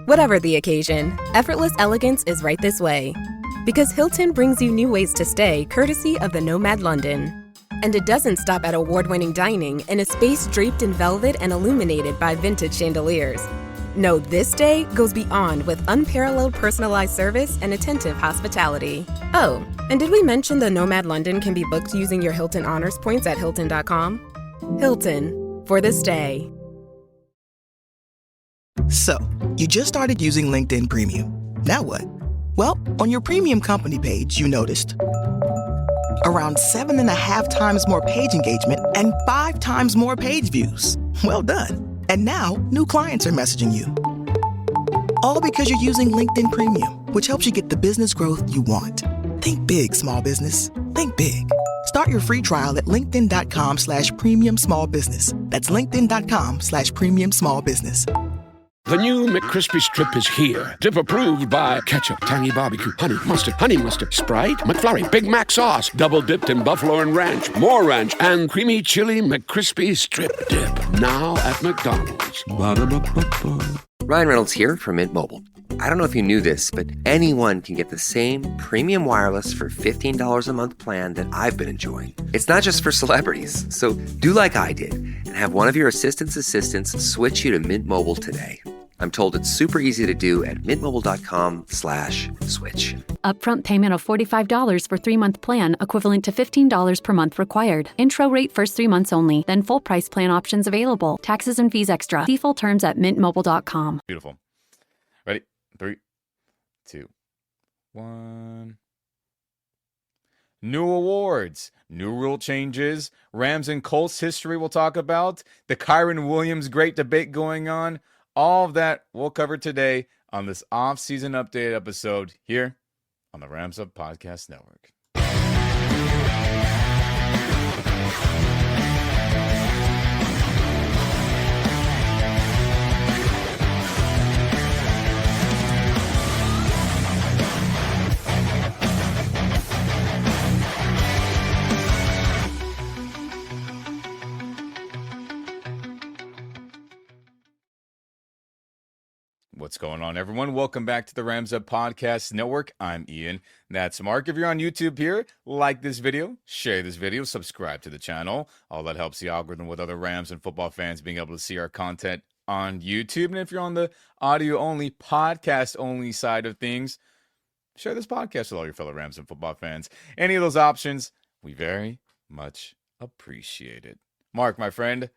Whatever the occasion, effortless elegance is right this way. Because Hilton brings you new ways to stay courtesy of the Nomad London. And it doesn't stop at award-winning dining in a space draped in velvet and illuminated by vintage chandeliers. No, this day goes beyond with unparalleled personalized service and attentive hospitality. Oh, and did we mention the Nomad London can be booked using your Hilton Honors points at Hilton.com? Hilton, for the stay. So, you just started using LinkedIn Premium. Now what? Well, on your premium company page, you noticed around 7.5 times more page engagement and 5 times more page views. Well done. And now, new clients are messaging you. All because you're using LinkedIn Premium, which helps you get the business growth you want. Think big, small business. Think big. Start your free trial at linkedin.com/premium small business. That's linkedin.com/premium small business. The new McCrispy Strip is here. Dip approved by ketchup, tangy barbecue, honey mustard, Sprite, McFlurry, Big Mac sauce, double dipped in buffalo and ranch, more ranch, and creamy chili McCrispy Strip Dip. Now at McDonald's. Ba-da-ba-ba-ba. Ryan Reynolds here from Mint Mobile. I don't know if you knew this, but anyone can get the same premium wireless for $15 a month plan that I've been enjoying. It's not just for celebrities. So do like I did and have one of your assistants switch you to Mint Mobile today. I'm told it's super easy to do at mintmobile.com/switch. Upfront payment of $45 for 3-month plan, equivalent to $15 per month required. Intro rate first 3 months only, then full price plan options available. Taxes and fees extra. See full terms at mintmobile.com. Beautiful. Ready? 3, 2, 1. New awards, new rule changes, Rams and Colts history we'll talk about, the Kyren Williams great debate going on. All of that we'll cover today on this off-season update episode here on the Rams Up Podcast Network. What's going on, everyone? Welcome back to the Rams Up Podcast Network. I'm Ian. That's Mark. If you're on YouTube here, like this video, share this video, subscribe to the channel. All that helps the algorithm with other Rams and football fans being able to see our content on YouTube. And if you're on the audio-only, podcast-only side of things, share this podcast with all your fellow Rams and football fans. Any of those options, we very much appreciate it. Mark, my friend,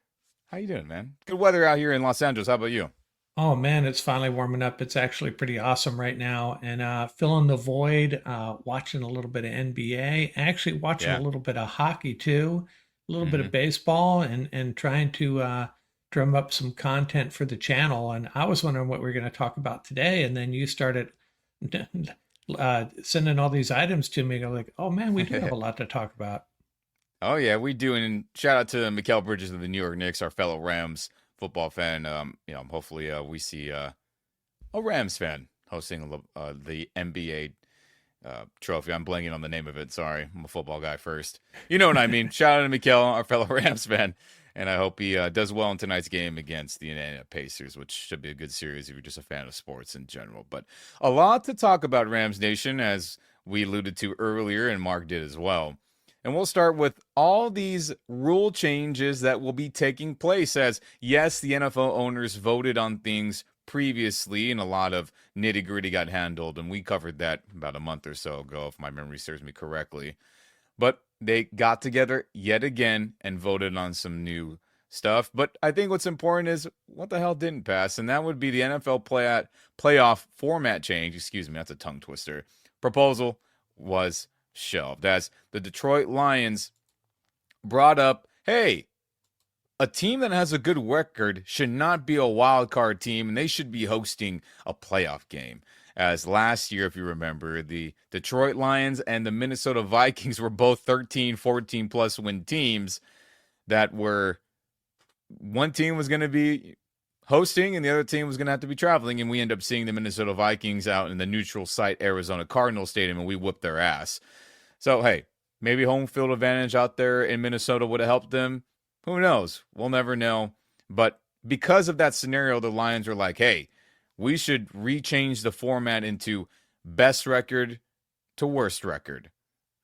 how you doing, man? Good weather out here in Los Angeles. How about you? Oh man, it's finally warming up. It's actually pretty awesome right now. And filling the void, watching a little bit of NBA, actually watching a little bit of hockey too, a little bit of baseball, and trying to drum up some content for the channel. And I was wondering what we were going to talk about today. And then you started sending all these items to me. I'm like, oh man, we do have a lot to talk about. Oh yeah, we do. And shout out to Mikal Bridges of the New York Knicks, our fellow Rams football fan. Hopefully we see a Rams fan hosting the NBA trophy. I'm blanking on the name of it. Sorry, I'm a football guy first. You know what I mean. Shout out to Mikal, our fellow Rams fan, and I hope he does well in tonight's game against the Indiana Pacers, which should be a good series if you're just a fan of sports in general. But a lot to talk about, Rams Nation, as we alluded to earlier, and Mark did as well. And we'll start with all these rule changes that will be taking place as, yes, the NFL owners voted on things previously and a lot of nitty-gritty got handled, and we covered that about a month or so ago, if my memory serves me correctly. But they got together yet again and voted on some new stuff. But I think what's important is what the hell didn't pass, and that would be the NFL playoff format change. Excuse me, that's a tongue twister. Proposal was shelved as the Detroit Lions brought up, hey, a team that has a good record should not be a wild card team, and they should be hosting a playoff game. As last year, if you remember, the Detroit Lions and the Minnesota Vikings were both 13, 14-plus win teams that were, one team was going to be hosting and the other team was going to have to be traveling, and we end up seeing the Minnesota Vikings out in the neutral site Arizona Cardinals Stadium, and we whooped their ass. So, hey, maybe home field advantage out there in Minnesota would have helped them. Who knows? We'll never know. But because of that scenario, the Lions are like, hey, we should rechange the format into best record to worst record.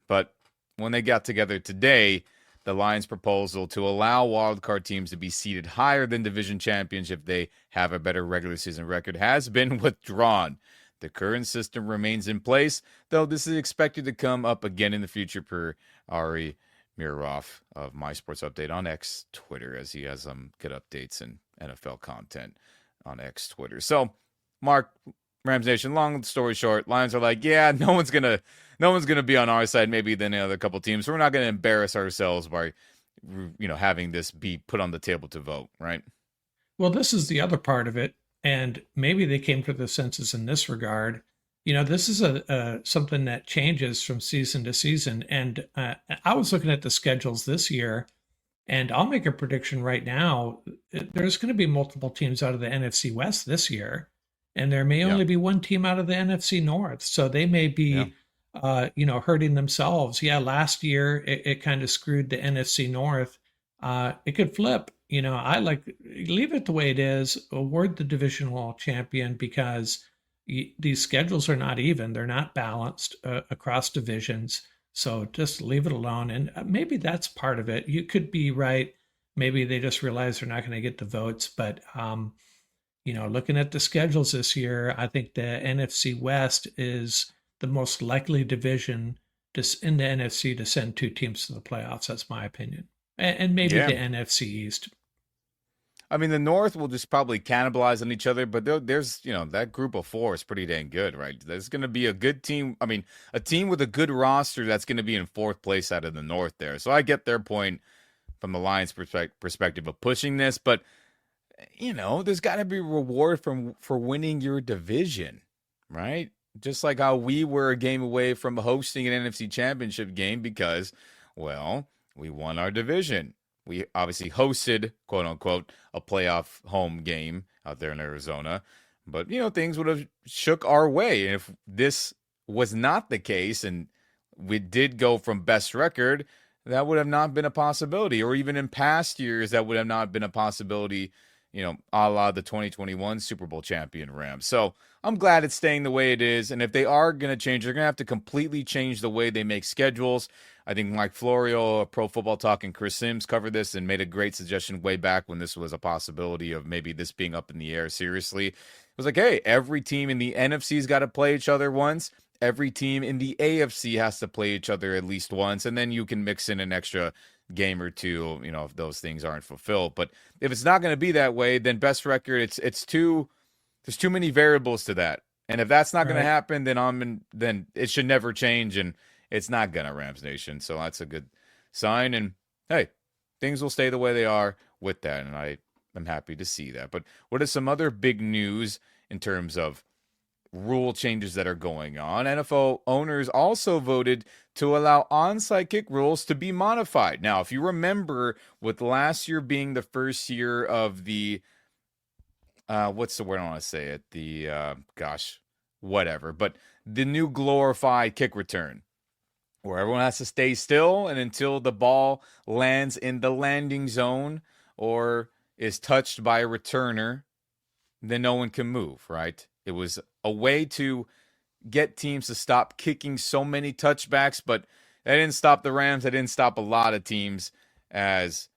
But when they got together today, the Lions' proposal to allow wildcard teams to be seeded higher than division champions if they have a better regular season record has been withdrawn. The current system remains in place, though this is expected to come up again in the future, per Ari Miroff of My Sports Update on X Twitter, as he has some good updates and NFL content on X Twitter. So, Mark, Rams Nation, long story short, Lions are like, yeah, no one's gonna be on our side, maybe than the other couple teams. So we're not gonna embarrass ourselves by, having this be put on the table to vote, right? Well, this is the other part of it, and maybe they came to the senses in this regard. This is something that changes from season to season. And I was looking at the schedules this year, and I'll make a prediction right now. There's going to be multiple teams out of the NFC West this year, and there may only be one team out of the NFC North. So they may be, hurting themselves. Yeah, last year it kind of screwed the NFC North. It could flip. I leave it the way it is, award the divisional champion, because these schedules are not even. They're not balanced across divisions. So just leave it alone. And maybe that's part of it. You could be right. Maybe they just realize they're not going to get the votes. But, looking at the schedules this year, I think the NFC West is the most likely division in the NFC to send two teams to the playoffs. That's my opinion. And maybe the NFC East. I mean, the North will just probably cannibalize on each other, but there's, that group of four is pretty dang good, right? There's going to be a good team. I mean, a team with a good roster that's going to be in fourth place out of the North there. So I get their point from the Lions' perspective of pushing this, but, there's got to be reward for winning your division, right? Just like how we were a game away from hosting an NFC Championship game because, well, we won our division. We obviously hosted, quote unquote, a playoff home game out there in Arizona. But, things would have shook our way. And if this was not the case and we did go from best record, that would have not been a possibility. Or even in past years, that would have not been a possibility, a la the 2021 Super Bowl champion Rams. So I'm glad it's staying the way it is. And if they are going to change, they're going to have to completely change the way they make schedules. I think Mike Florio, Pro Football Talk, and Chris Sims covered this and made a great suggestion way back when this was a possibility of maybe this being up in the air. Seriously, it was like, hey, every team in the NFC's got to play each other once. Every team in the AFC has to play each other at least once, and then you can mix in an extra game or two, if those things aren't fulfilled. But if it's not going to be that way, then best record, there's too many variables to that. And if that's not going to happen, then it should never change, and it's not gonna, Rams Nation. So that's a good sign. And hey, things will stay the way they are with that. And I am happy to see that. But what is some other big news in terms of rule changes that are going on? NFL owners also voted to allow onside kick rules to be modified. Now, if you remember, with last year being the first year of the, what's the word I want to say it? The, whatever. But the new glorified kick return, where everyone has to stay still and until the ball lands in the landing zone or is touched by a returner, then no one can move, right? It was a way to get teams to stop kicking so many touchbacks, but that didn't stop the Rams. That didn't stop a lot of teams, as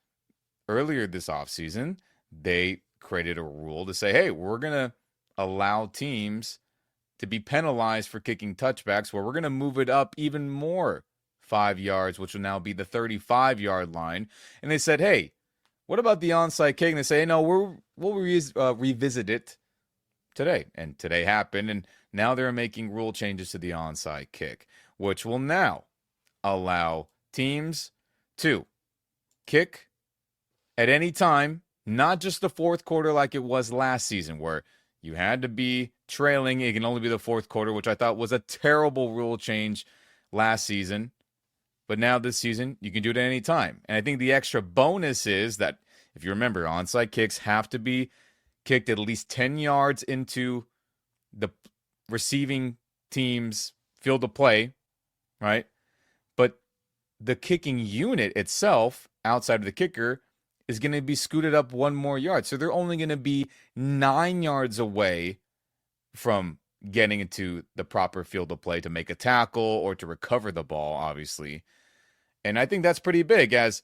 earlier this offseason, they created a rule to say, hey, we're going to allow teams to be penalized for kicking touchbacks, where we're going to move it up even more 5 yards, which will now be the 35-yard line. And they said, hey, what about the onside kick? And they say, no, we'll revisit it today. And today happened, and now they're making rule changes to the onside kick, which will now allow teams to kick at any time, not just the fourth quarter like it was last season, where you had to be trailing. It can only be the fourth quarter, which I thought was a terrible rule change last season. But now this season, you can do it at any time. And I think the extra bonus is that, if you remember, onside kicks have to be kicked at least 10 yards into the receiving team's field of play, right? But the kicking unit itself, outside of the kicker, is going to be scooted up one more yard. So they're only going to be 9 yards away from getting into the proper field of play to make a tackle or to recover the ball, obviously. And I think that's pretty big, as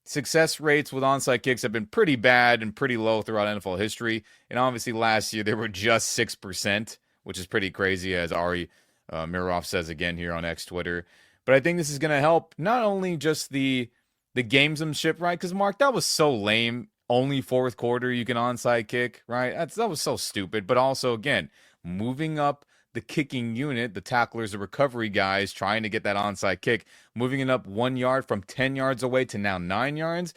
success rates with onside kicks have been pretty bad and pretty low throughout NFL history. And obviously last year they were just 6%, which is pretty crazy, as Ari Miroff says again here on X Twitter. But I think this is going to help not only just the gamesmanship, right? Because, Mark, that was so lame. Only fourth quarter you can onside kick, right? That was so stupid. But also, again, moving up the kicking unit, the tacklers, the recovery guys trying to get that onside kick, moving it up 1 yard from 10 yards away to now 9 yards,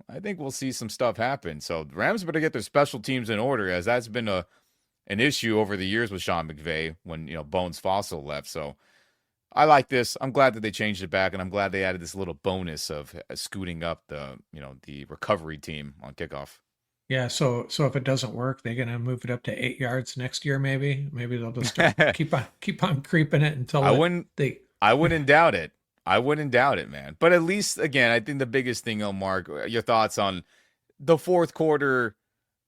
I think we'll see some stuff happen. So the Rams better get their special teams in order, as that's been an issue over the years with Sean McVay when, Bones Fossil left. So I like this. I'm glad that they changed it back, and I'm glad they added this little bonus of scooting up the recovery team on kickoff. Yeah, so if it doesn't work, they're gonna move it up to 8 yards next year. Maybe they'll just keep on creeping it until I wouldn't doubt it. I wouldn't doubt it, man. But at least, again, I think the biggest thing, Mark, your thoughts on the fourth quarter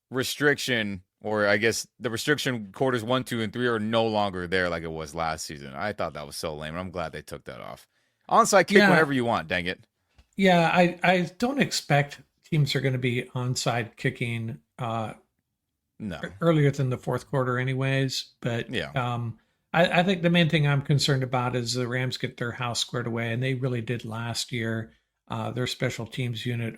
restriction, or I guess the restriction quarters 1, 2, and 3 are no longer there like it was last season. I thought that was so lame. I'm glad they took that off. Onside kick whenever you want. Dang it. Yeah, I don't expect teams are going to be onside kicking earlier than the fourth quarter anyways. But I think the main thing I'm concerned about is the Rams get their house squared away, and they really did last year. Their special teams unit,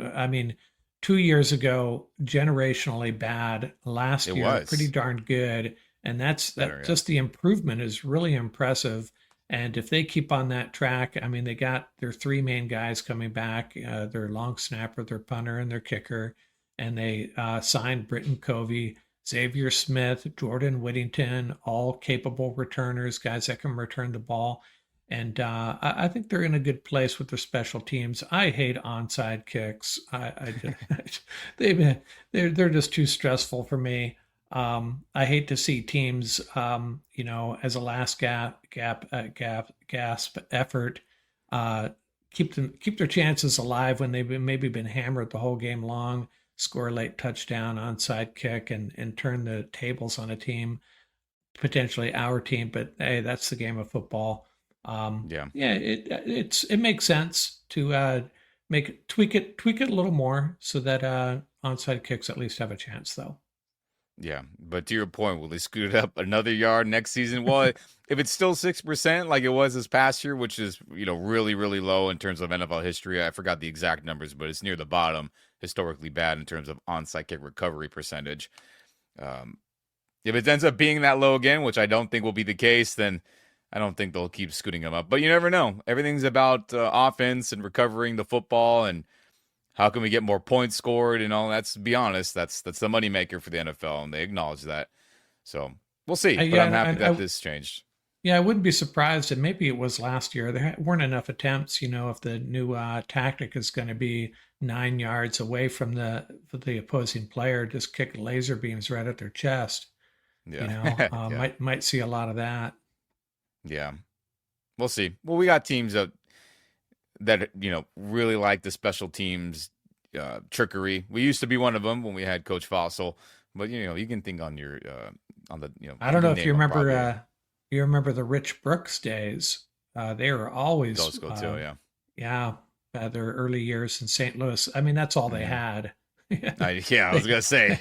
2 years ago, generationally bad. Last year, pretty darn good. And just the improvement is really impressive. And if they keep on that track, they got their three main guys coming back, their long snapper, their punter, and their kicker. And they signed Britton Covey, Xavier Smith, Jordan Whittington, all capable returners, guys that can return the ball. And I think they're in a good place with their special teams. I hate onside kicks. They're just too stressful for me. I hate to see teams, as a last gasp effort, keep their chances alive when they've maybe been hammered the whole game long, score a late touchdown, onside kick, and turn the tables on a team, potentially our team. But hey, that's the game of football. It makes sense to tweak it a little more so that onside kicks at least have a chance, though. Yeah, but to your point, will they scoot it up another yard next season? Well, if it's still 6% like it was this past year, which is really, really low in terms of NFL history, I forgot the exact numbers, but it's near the bottom, historically bad in terms of onside kick recovery percentage. If it ends up being that low again, which I don't think will be the case, then I don't think they'll keep scooting them up. But you never know. Everything's about offense and recovering the football and how can we get more points scored and all. That's, to be honest, that's the moneymaker for the NFL, and they acknowledge that. So we'll see. But I'm happy that this changed. Yeah, I wouldn't be surprised, and maybe it was last year. There weren't enough attempts. If the new tactic is going to be 9 yards away from the opposing player, just kick laser beams right at their chest. Yeah. Might see a lot of that. Yeah, we'll see. Well, we got teams that really like the special teams trickery. We used to be one of them when we had Coach Fossil, but you can think on your on the I don't know if you remember the Rich Brooks days. They were always those go too. Their early years in St. Louis. That's all they had. I was gonna say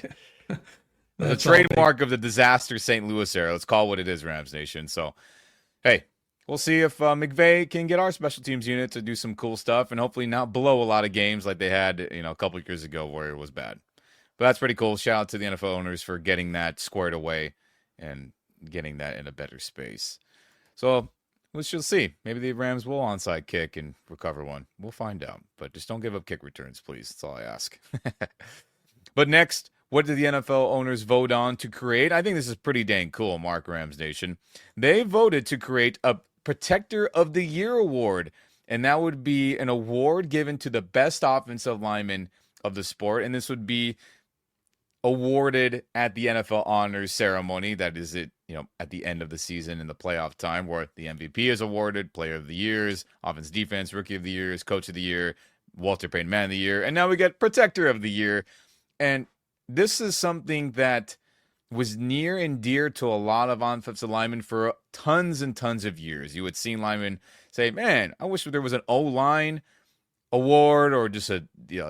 the trademark of the disaster St. Louis era. Let's call it what it is, Rams Nation. So, hey. We'll see if McVay can get our special teams unit to do some cool stuff and hopefully not blow a lot of games like they had, a couple of years ago where it was bad. But that's pretty cool. Shout out to the NFL owners for getting that squared away and getting that in a better space. So we shall see. Maybe the Rams will onside kick and recover one. We'll find out. But just don't give up kick returns, please. That's all I ask. But next, what did the NFL owners vote on to create? I think this is pretty dang cool, Mark, Rams Nation. They voted to create a Protector of the Year award, and that would be an award given to the best offensive lineman of the sport, and this would be awarded at the NFL honors ceremony. That is it, at the end of the season in the playoff time, where the MVP is awarded, Player of the Years, Offense Defense, Rookie of the Years, Coach of the Year, Walter Payton Man of the Year, and now we get Protector of the Year. And this is something that was near and dear to a lot of offensive linemen for tons and tons of years. You would see linemen say, man, I wish there was an O-line award or just a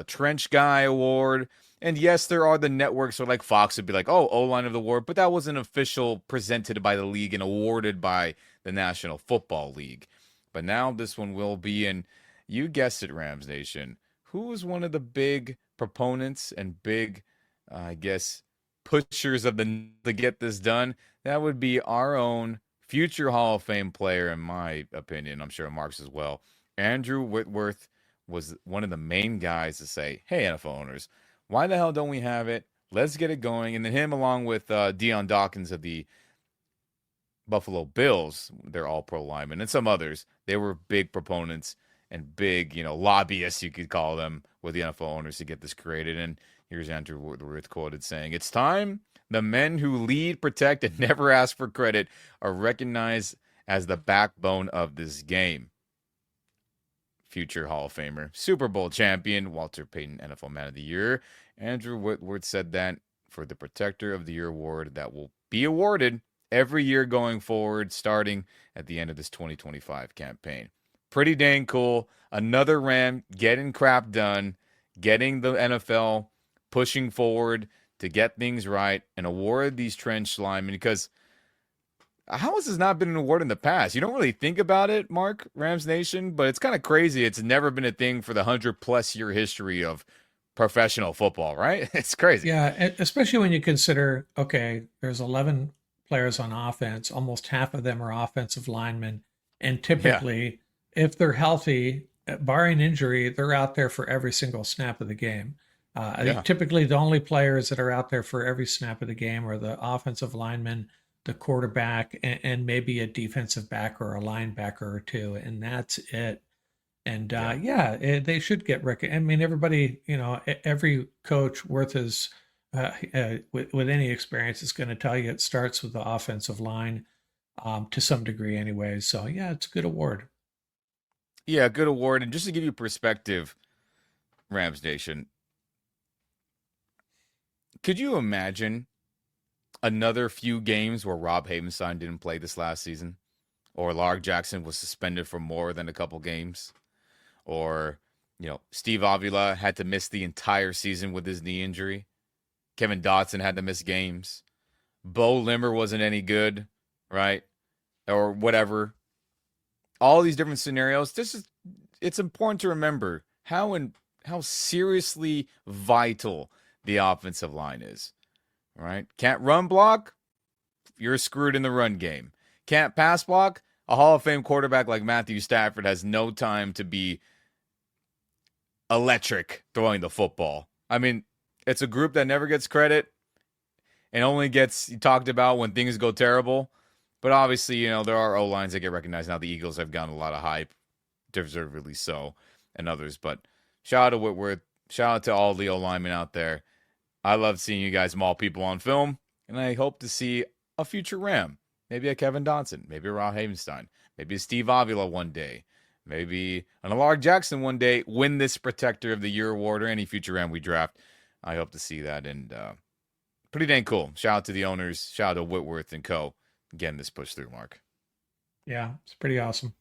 trench guy award. And yes, there are the networks where like Fox would be like, oh, O-line of the award, but that wasn't official presented by the league and awarded by the National Football League. But now this one will be, and you guessed it, Rams Nation. Who was one of the big proponents and big, pushers of to get this done? That would be our own future Hall of Fame player, in my opinion. I'm sure Mark's as well. Andrew Whitworth was one of the main guys to say, hey, NFL owners, why the hell don't we have it? Let's get it going. And then him, along with Deion Dawkins of the Buffalo Bills, they're all pro linemen, and some others, they were big proponents and big, lobbyists, you could call them, with the NFL owners to get this created. And here's Andrew Whitworth quoted saying, it's time the men who lead, protect, and never ask for credit are recognized as the backbone of this game. Future Hall of Famer, Super Bowl champion, Walter Payton NFL Man of the Year. Andrew Whitworth said that for the Protector of the Year award that will be awarded every year going forward, starting at the end of this 2025 campaign. Pretty dang cool. Another Ram getting crap done, getting the NFL pushing forward to get things right and award these trench linemen, because how has this not been an award in the past? You don't really think about it, Mark, Rams Nation, but it's kind of crazy. It's never been a thing for the 100+ year history of professional football, right? It's crazy. Yeah, especially when you consider, okay, there's 11 players on offense. Almost half of them are offensive linemen. And typically, if they're healthy, barring injury, they're out there for every single snap of the game. Typically, the only players that are out there for every snap of the game are the offensive linemen, the quarterback, and maybe a defensive back or a linebacker or two, and that's it. And they should get recognized. I mean, everybody, every coach worth his with any experience is going to tell you it starts with the offensive line to some degree, anyway. So it's a good award. Yeah, good award. And just to give you perspective, Rams Nation, could you imagine another few games where Rob Havenstein didn't play this last season, or Lark Jackson was suspended for more than a couple games, or Steve Avila had to miss the entire season with his knee injury, Kevin Dotson had to miss games, Bo Limmer wasn't any good, right, or whatever. All these different scenarios. It's important to remember how seriously vital the offensive line is. Right? Can't run block, you're screwed in the run game. Can't pass block, a Hall of Fame quarterback like Matthew Stafford has no time to be electric throwing the football. I mean, it's a group that never gets credit and only gets talked about when things go terrible. But obviously, there are O-lines that get recognized now. The Eagles have gotten a lot of hype, deservedly so, and others. But shout out to Whitworth. Shout out to all the O-linemen out there. I love seeing you guys maul people on film, and I hope to see a future Ram. Maybe a Kevin Dotson, maybe a Rob Havenstein, maybe a Steve Avila one day, maybe an Lark Jackson one day win this Protector of the Year award, or any future Ram we draft. I hope to see that, and pretty dang cool. Shout out to the owners. Shout out to Whitworth and co. Getting this push through, Mark. Yeah, it's pretty awesome.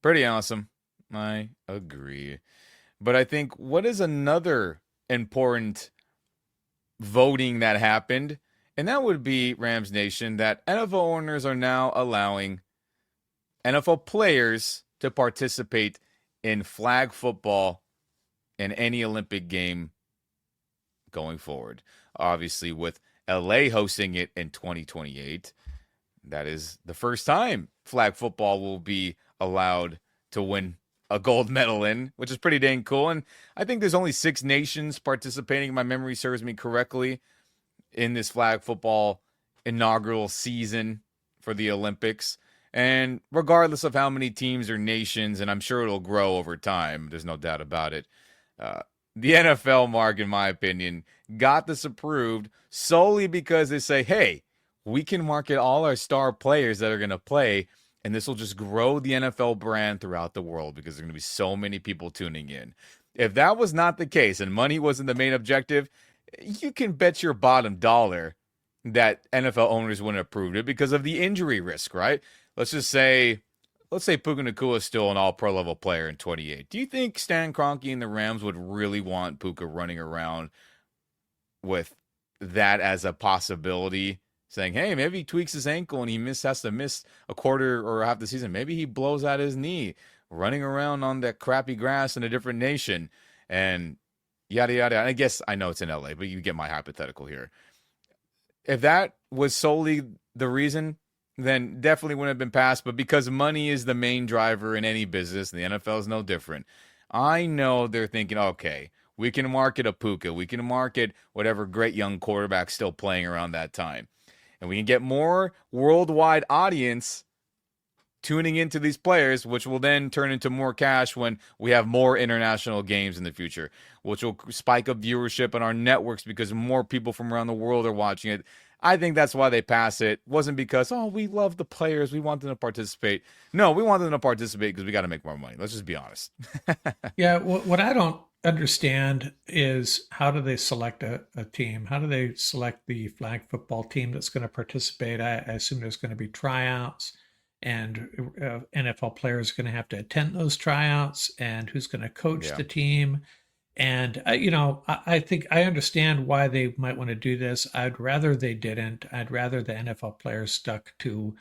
Pretty awesome. I agree. But I think what is another important voting that happened, and that would be, Rams Nation, that NFL owners are now allowing NFL players to participate in flag football in any Olympic game going forward. Obviously, with LA hosting it in 2028, that is the first time flag football will be allowed to win a gold medal in, which is pretty dang cool. And I think there's only 6 nations participating, if my memory serves me correctly, in this flag football inaugural season for the Olympics. And regardless of how many teams or nations, and I'm sure it'll grow over time, there's no doubt about it, the NFL, Mark, in my opinion, got this approved solely because they say, hey, we can market all our star players that are going to play, and this will just grow the NFL brand throughout the world because there are going to be so many people tuning in. If that was not the case and money wasn't the main objective, you can bet your bottom dollar that NFL owners wouldn't approve it because of the injury risk, right? Let's say Puka Nacua is still an all-pro level player in 28. Do you think Stan Kroenke and the Rams would really want Puka running around with that as a possibility, saying, hey, maybe he tweaks his ankle and he has to miss a quarter or half the season. Maybe he blows out his knee running around on that crappy grass in a different nation and yada, yada. And I guess I know it's in LA, but you get my hypothetical here. If that was solely the reason, then definitely wouldn't have been passed. But because money is the main driver in any business, and the NFL is no different, I know they're thinking, okay, we can market a Puka. We can market whatever great young quarterback still playing around that time. And we can get more worldwide audience tuning into these players, which will then turn into more cash when we have more international games in the future, which will spike up viewership on our networks because more people from around the world are watching it. I think that's why they pass it. It wasn't because, oh, we love the players, we want them to participate. No, we want them to participate because we got to make more money. Let's just be honest. Yeah, what I don't understand is how do they select a team? How do they select the flag football team that's going to participate? I assume there's going to be tryouts, and NFL players are going to have to attend those tryouts, and who's going to coach the team. And, I think I understand why they might want to do this. I'd rather they didn't. I'd rather the NFL players stuck to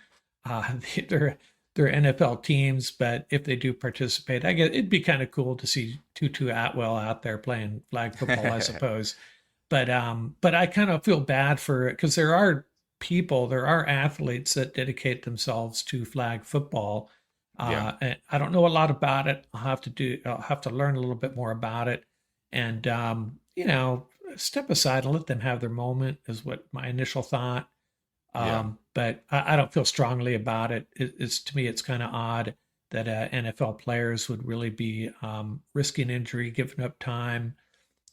their NFL teams. But if they do participate, I guess it'd be kind of cool to see Tutu Atwell out there playing flag football, I suppose. But I kind of feel bad for it because there are athletes that dedicate themselves to flag football. And I don't know a lot about it. I'll have to learn a little bit more about it. And, step aside and let them have their moment is what my initial thought. But I don't feel strongly about it. To me, it's kind of odd that NFL players would really be risking injury, giving up time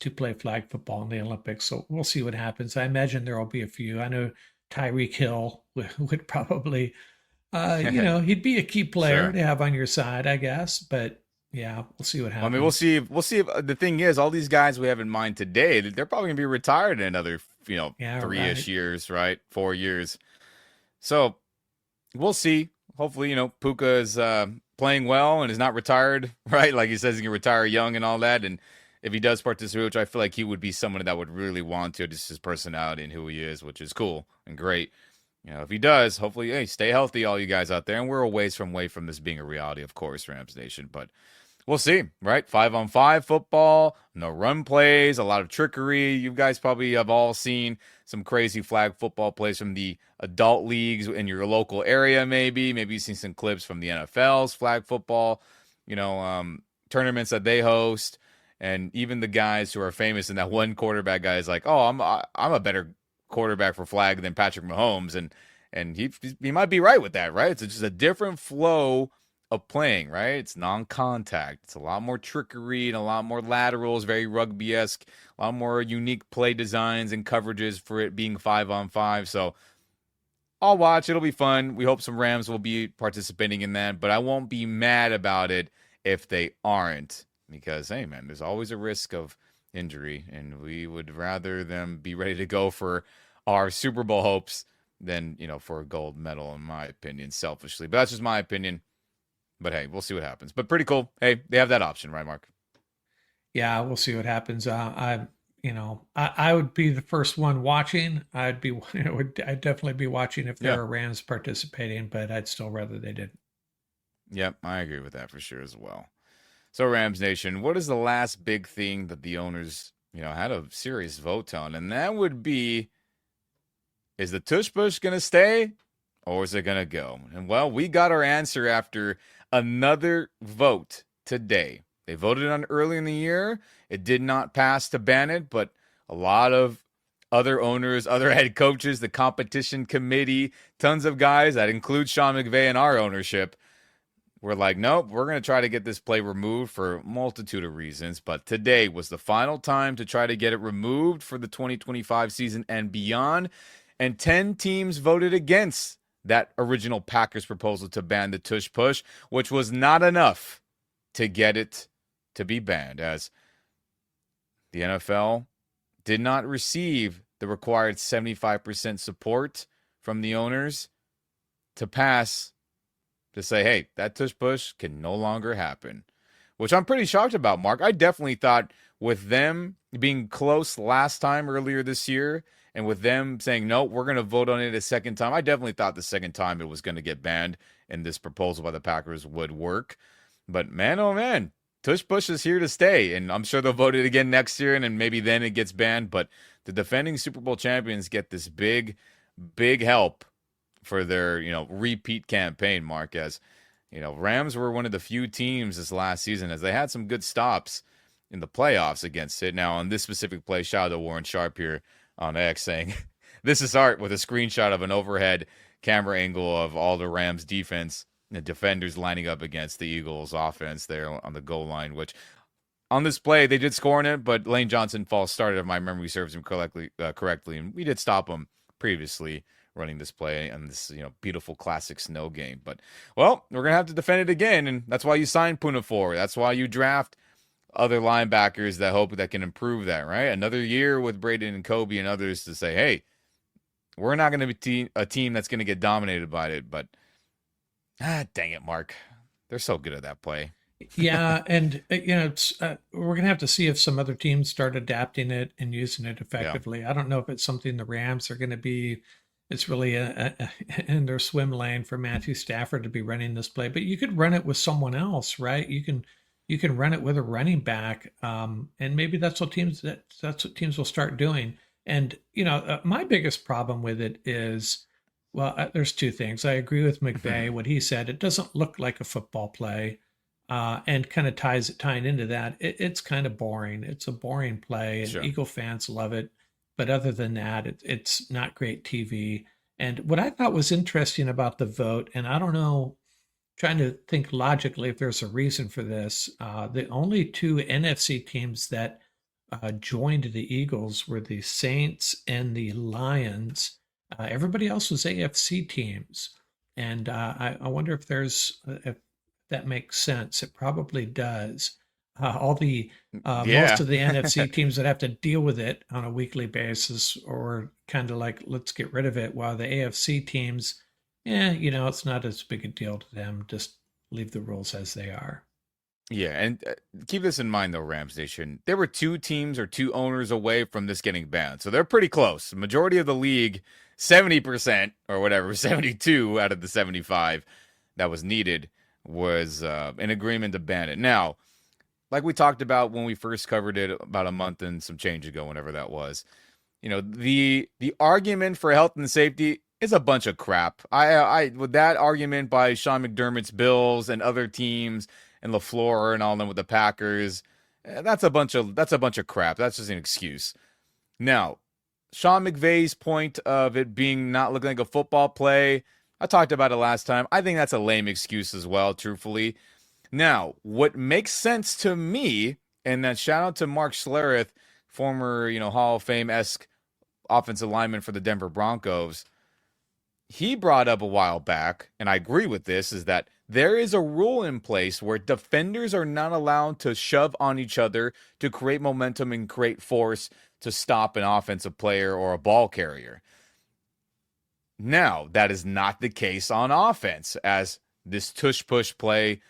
to play flag football in the Olympics. So we'll see what happens. I imagine there will be a few. I know Tyreek Hill would probably, he'd be a key player to have on your side, I guess. But yeah, we'll see what happens. I mean, we'll see. If the thing is, all these guys we have in mind today, they're probably gonna be retired in another, 3-ish years, right? 4 years. So we'll see. Hopefully, Puka is playing well and is not retired, right? Like he says, he can retire young and all that. And if he does participate, which I feel like he would be someone that would really want to, just his personality and who he is, which is cool and great. If he does, hopefully, hey, stay healthy, all you guys out there. And we're away from this being a reality, of course, Rams Nation. But we'll see, right? 5-on-5 football, no run plays, a lot of trickery. You guys probably have all seen some crazy flag football plays from the adult leagues in your local area, maybe. Maybe you've seen some clips from the NFL's flag football, tournaments that they host. And even the guys who are famous, and that one quarterback guy is like, oh, I'm a better quarterback for flag than Patrick Mahomes, and he might be right with that, right? It's just a different flow of playing, right? It's non-contact. It's a lot more trickery and a lot more laterals, very rugby-esque, a lot more unique play designs and coverages for it being 5-on-5. So I'll watch. It'll be fun. We hope some Rams will be participating in that, but I won't be mad about it if they aren't, because, hey, man, there's always a risk of injury, and we would rather them be ready to go for our Super Bowl hopes than, for a gold medal, in my opinion, selfishly. But that's just my opinion. But hey, we'll see what happens. But pretty cool. Hey, they have that option, right, Mark? Yeah, we'll see what happens. I would be the first one watching. I'd definitely be watching if there are Rams participating, but I'd still rather they didn't. Yep, I agree with that for sure as well. So, Rams Nation, what is the last big thing that the owners, had a serious vote on? And that would be, is the tush push going to stay or is it going to go? And, well, we got our answer after another vote today. They voted on it early in the year. It did not pass to ban it, but a lot of other owners, other head coaches, the competition committee, tons of guys, that includes Sean McVay and our ownership, we're like, nope, we're going to try to get this play removed for a multitude of reasons. But today was the final time to try to get it removed for the 2025 season and beyond. And 10 teams voted against that original Packers proposal to ban the tush push, which was not enough to get it to be banned, as the NFL did not receive the required 75% support from the owners to pass to say, hey, that tush push can no longer happen, which I'm pretty shocked about, Mark. I definitely thought with them being close last time earlier this year and with them saying, no, we're going to vote on it a second time, I definitely thought the second time it was going to get banned and this proposal by the Packers would work. But man, oh man, tush push is here to stay, and I'm sure they'll vote it again next year, and then maybe then it gets banned. But the defending Super Bowl champions get this big help for their, repeat campaign, Mark. As Rams were one of the few teams this last season, as they had some good stops in the playoffs against it. Now, on this specific play, shout out to Warren Sharp here on X saying, this is art, with a screenshot of an overhead camera angle of all the Rams defense, the defenders lining up against the Eagles offense there on the goal line, which on this play, they did score in it, but Lane Johnson false started, if my memory serves him correctly, and we did stop him previously running this play and this, beautiful classic snow game. But, well, we're going to have to defend it again, and that's why you sign Puna for. That's why you draft other linebackers that hope that can improve that, right? Another year with Braden and Kobe and others to say, hey, we're not going to be a team that's going to get dominated by it, but dang it, Mark. They're so good at that play. Yeah, and it's we're gonna have to see if some other teams start adapting it and using it effectively. Yeah. I don't know if it's something the Rams are going to be. It's really in their swim lane for Matthew Stafford to be running this play, but you could run it with someone else, right? You can run it with a running back, and maybe that's what teams will start doing. And my biggest problem with it is, well, there's two things. I agree with McVay, what he said. It doesn't look like a football play. And kind of tying into that, it's kind of boring. It's a boring play, and sure, Eagle fans love it. But other than that, it's not great TV. And what I thought was interesting about the vote, and I don't know, trying to think logically if there's a reason for this, the only two NFC teams that joined the Eagles were the Saints and the Lions. Everybody else was AFC teams. And I wonder if that makes sense. It probably does. All the most of the NFC teams that have to deal with it on a weekly basis, or kind of like, let's get rid of it, while the AFC teams, it's not as big a deal to them. Just leave the rules as they are. Yeah, and keep this in mind, though, Rams Nation. There were two teams or two owners away from this getting banned, so they're pretty close. The majority of the league, 70% or whatever, 72 out of the 75 that was needed, was in agreement to ban it. Now, like we talked about when we first covered it about a month and some change ago, whenever that was, the argument for health and safety is a bunch of crap. I with that argument by Sean McDermott's Bills and other teams and LaFleur and all them with the Packers, that's a bunch of crap. That's just an excuse. Now, Sean McVay's point of it being not looking like a football play, I talked about it last time. I think that's a lame excuse as well, truthfully. Now, what makes sense to me, and that shout out to Mark Schlereth, former, Hall of Fame-esque offensive lineman for the Denver Broncos, he brought up a while back, and I agree with this, is that there is a rule in place where defenders are not allowed to shove on each other to create momentum and create force to stop an offensive player or a ball carrier. Now, that is not the case on offense, as this tush-push play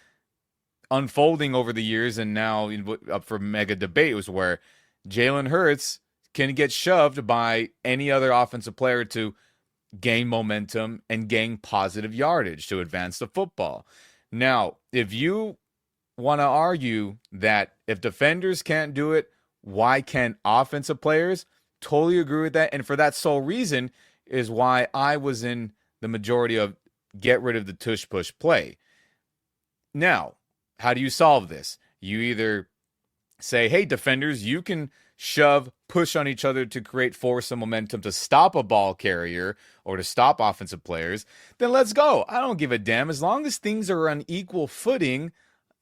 unfolding over the years, and now up for mega debate, was where Jalen Hurts can get shoved by any other offensive player to gain momentum and gain positive yardage to advance the football. Now, if you want to argue that if defenders can't do it, why can't offensive players? Totally agree with that. And for that sole reason is why I was in the majority of get rid of the tush-push play. Now, how do you solve this? You either say, hey, defenders, you can push on each other to create force and momentum to stop a ball carrier or to stop offensive players. Then let's go. I don't give a damn. As long as things are on equal footing,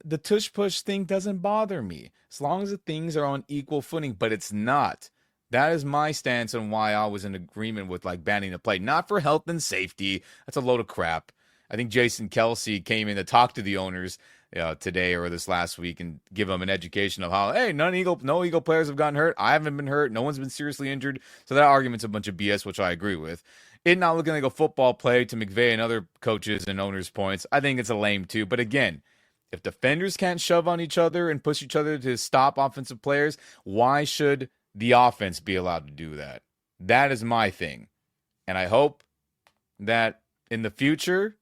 the tush-push thing doesn't bother me. As long as the things are on equal footing, but it's not. That is my stance on why I was in agreement with banning the play. Not for health and safety. That's a load of crap. I think Jason Kelsey came in to talk to the owners today or this last week and give them an education of how, hey, no Eagle players have gotten hurt. I haven't been hurt. No one's been seriously injured. So that argument's a bunch of BS, which I agree with. It not looking like a football play, to McVay and other coaches and owners' points, I think it's a lame too. But again, if defenders can't shove on each other and push each other to stop offensive players, why should the offense be allowed to do that? That is my thing. And I hope that in the future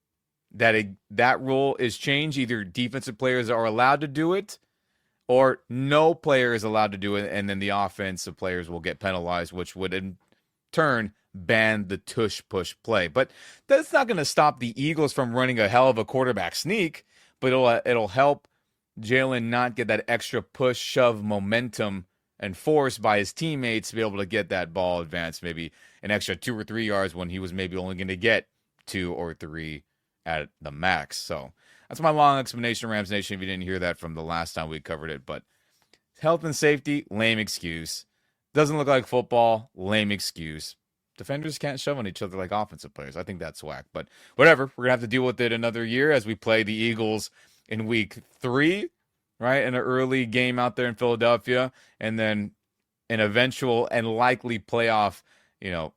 that rule is changed. Either defensive players are allowed to do it or no player is allowed to do it, and then the offensive players will get penalized, which would in turn ban the tush-push play. But that's not going to stop the Eagles from running a hell of a quarterback sneak, but it'll help Jalen not get that extra push, shove momentum and force by his teammates to be able to get that ball advanced maybe an extra 2 or 3 yards when he was maybe only going to get 2 or 3 at the max. So that's my long explanation, Rams Nation, if you didn't hear that from the last time we covered it. But health and safety, lame excuse. Doesn't look like football, lame excuse. Defenders can't shove on each other like offensive players. I think that's whack. But whatever, we're going to have to deal with it another year as we play the Eagles in week 3, right? In an early game out there in Philadelphia. And then an eventual and likely playoff,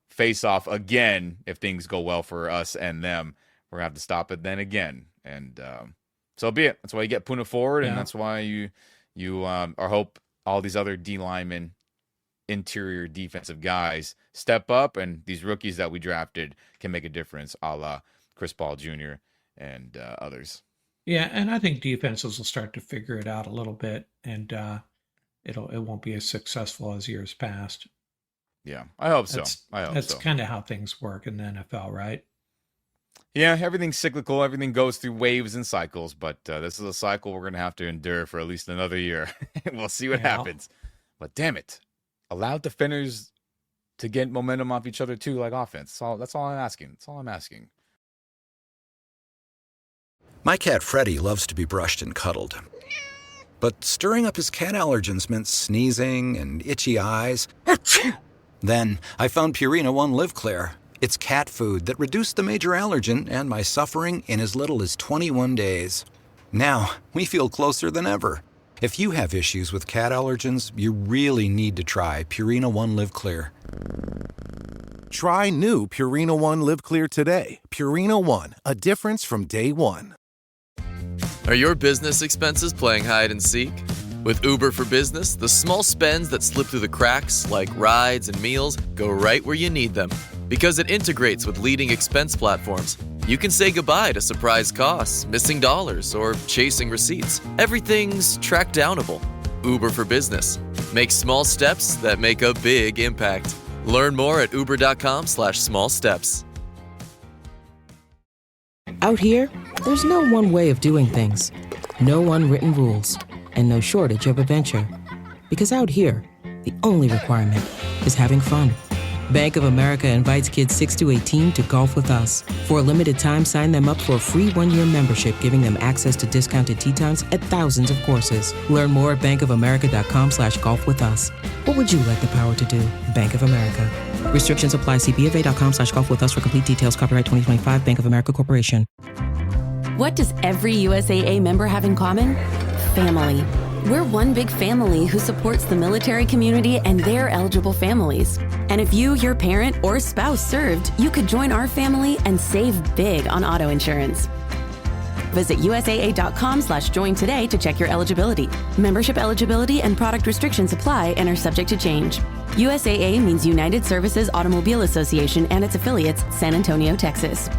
face-off again if things go well for us and them. We're going to have to stop it then again. And so be it. That's why you get Puna forward, and that's why you hope all these other D linemen, interior defensive guys step up, and these rookies that we drafted can make a difference, a la Chris Paul Jr. and others. Yeah, and I think defenses will start to figure it out a little bit, and it won't be as successful as years past. Yeah, I hope so. That's kind of how things work in the NFL, right? Yeah, everything's cyclical. Everything goes through waves and cycles, but this is a cycle we're going to have to endure for at least another year. We'll see what happens. But damn it, allow defenders to get momentum off each other too, like offense. That's all I'm asking. My cat Freddie loves to be brushed and cuddled. But stirring up his cat allergens meant sneezing and itchy eyes. Then I found Purina One Live Clear. It's cat food that reduced the major allergen and my suffering in as little as 21 days. Now, we feel closer than ever. If you have issues with cat allergens, you really need to try Purina One Live Clear. Try new Purina One Live Clear today. Purina One, a difference from day one. Are your business expenses playing hide and seek? With Uber for Business, the small spends that slip through the cracks, like rides and meals, go right where you need them. Because it integrates with leading expense platforms, you can say goodbye to surprise costs, missing dollars, or chasing receipts. Everything's track downable. Uber for Business. Make small steps that make a big impact. Learn more at uber.com/small steps. Out here, there's no one way of doing things. No unwritten rules. And no shortage of adventure. Because out here, the only requirement is having fun. Bank of America invites kids 6 to 18 to golf with us. For a limited time, sign them up for a free 1-year membership, giving them access to discounted tee times at thousands of courses. Learn more at bankofamerica.com/golf with us. What would you like the power to do? Bank of America. Restrictions apply. See BofA.com/golf with us for complete details. Copyright 2025 Bank of America Corporation. What does every USAA member have in common? Family. We're one big family who supports the military community and their eligible families. And if you, your parent, or spouse served, you could join our family and save big on auto insurance. Visit USAA.com/join today to check your eligibility. Membership eligibility and product restrictions apply and are subject to change. USAA means United Services Automobile Association and its affiliates, San Antonio, Texas.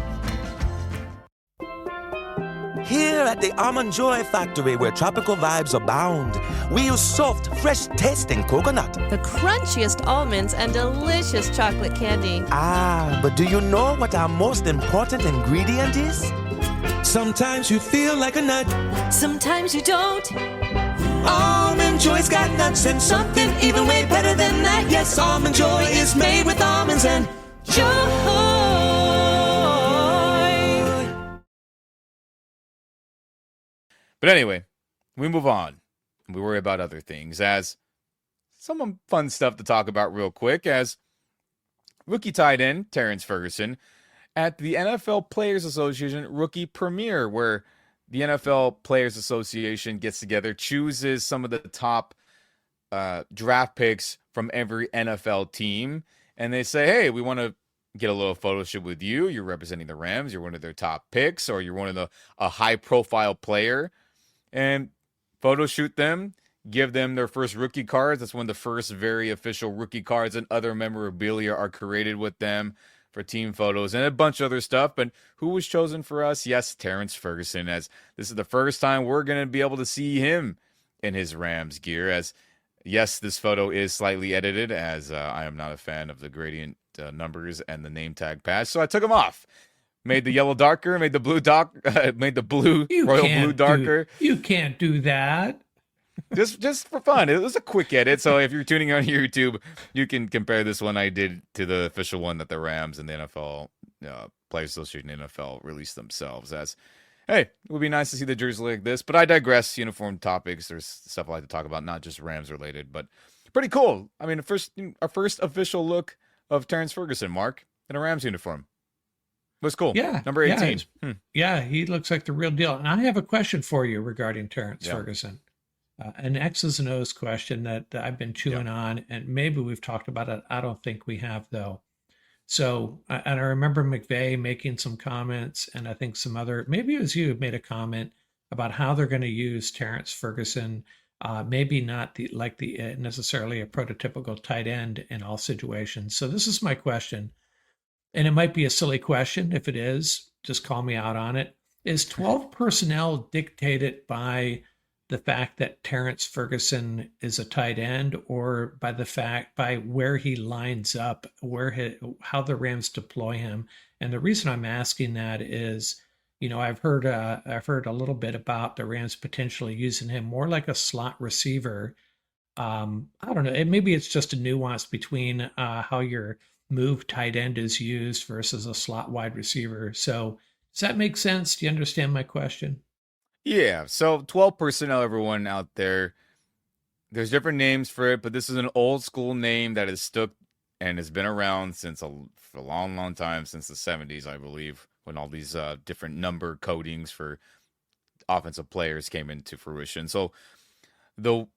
Here at the Almond Joy Factory, where tropical vibes abound, we use soft, fresh-tasting coconut. The crunchiest almonds and delicious chocolate candy. Ah, but do you know what our most important ingredient is? Sometimes you feel like a nut. Sometimes you don't. Almond Joy's got nuts and something even way better than that. Yes, Almond Joy is made with almonds and joy. But anyway, we move on. We worry about other things, as some fun stuff to talk about real quick, as rookie tight end Terrence Ferguson at the NFL Players Association Rookie Premiere, where the NFL Players Association gets together, chooses some of the top draft picks from every NFL team, and they say, hey, we want to get a little photo shoot with you. You're representing the Rams. You're one of their top picks, or you're one of a high-profile player, and photo shoot them, give them their first rookie cards. That's when the first very official rookie cards and other memorabilia are created with them for team photos and a bunch of other stuff. But who was chosen for us? Yes, Terrence Ferguson, as this is the first time we're going to be able to see him in his Rams gear. As yes, this photo is slightly edited, as I am not a fan of the gradient numbers and the name tag patch, so I took them off. Made the yellow darker, made the blue royal blue darker. You can't do that. Just for fun. It was a quick edit, so if you're tuning on YouTube, you can compare this one I did to the official one that the Rams and the NFL Players Association and NFL released themselves. As, hey, it would be nice to see the jersey like this, but I digress. Uniform topics, there's stuff I like to talk about, not just Rams related, but pretty cool. I mean, our first official look of Terrence Ferguson, Mark, in a Rams uniform. Was cool. Yeah. Number 18. Yeah, he looks like the real deal. And I have a question for you regarding Terrence Ferguson. An X's and O's question that I've been chewing on, and maybe we've talked about it. I don't think we have, though. So, and I remember McVay making some comments, and I think maybe it was you who made a comment about how they're going to use Terrence Ferguson. Maybe not necessarily a prototypical tight end in all situations. So this is my question, and it might be a silly question. If it is, just call me out on it. Is 12 personnel dictated by the fact that Terrence Ferguson is a tight end, or by where he lines up, how the Rams deploy him? And the reason I'm asking that is, I've heard a little bit about the Rams potentially using him more like a slot receiver. I don't know. Maybe it's just a nuance between how your move tight end is used versus a slot wide receiver. So does that make sense? Do you understand my question? Yeah, so 12 personnel, everyone out there. There's different names for it, but this is an old school name that has stuck and has been around since for a long, long time, since the 70s, I believe, when all these different number codings for offensive players came into fruition. So the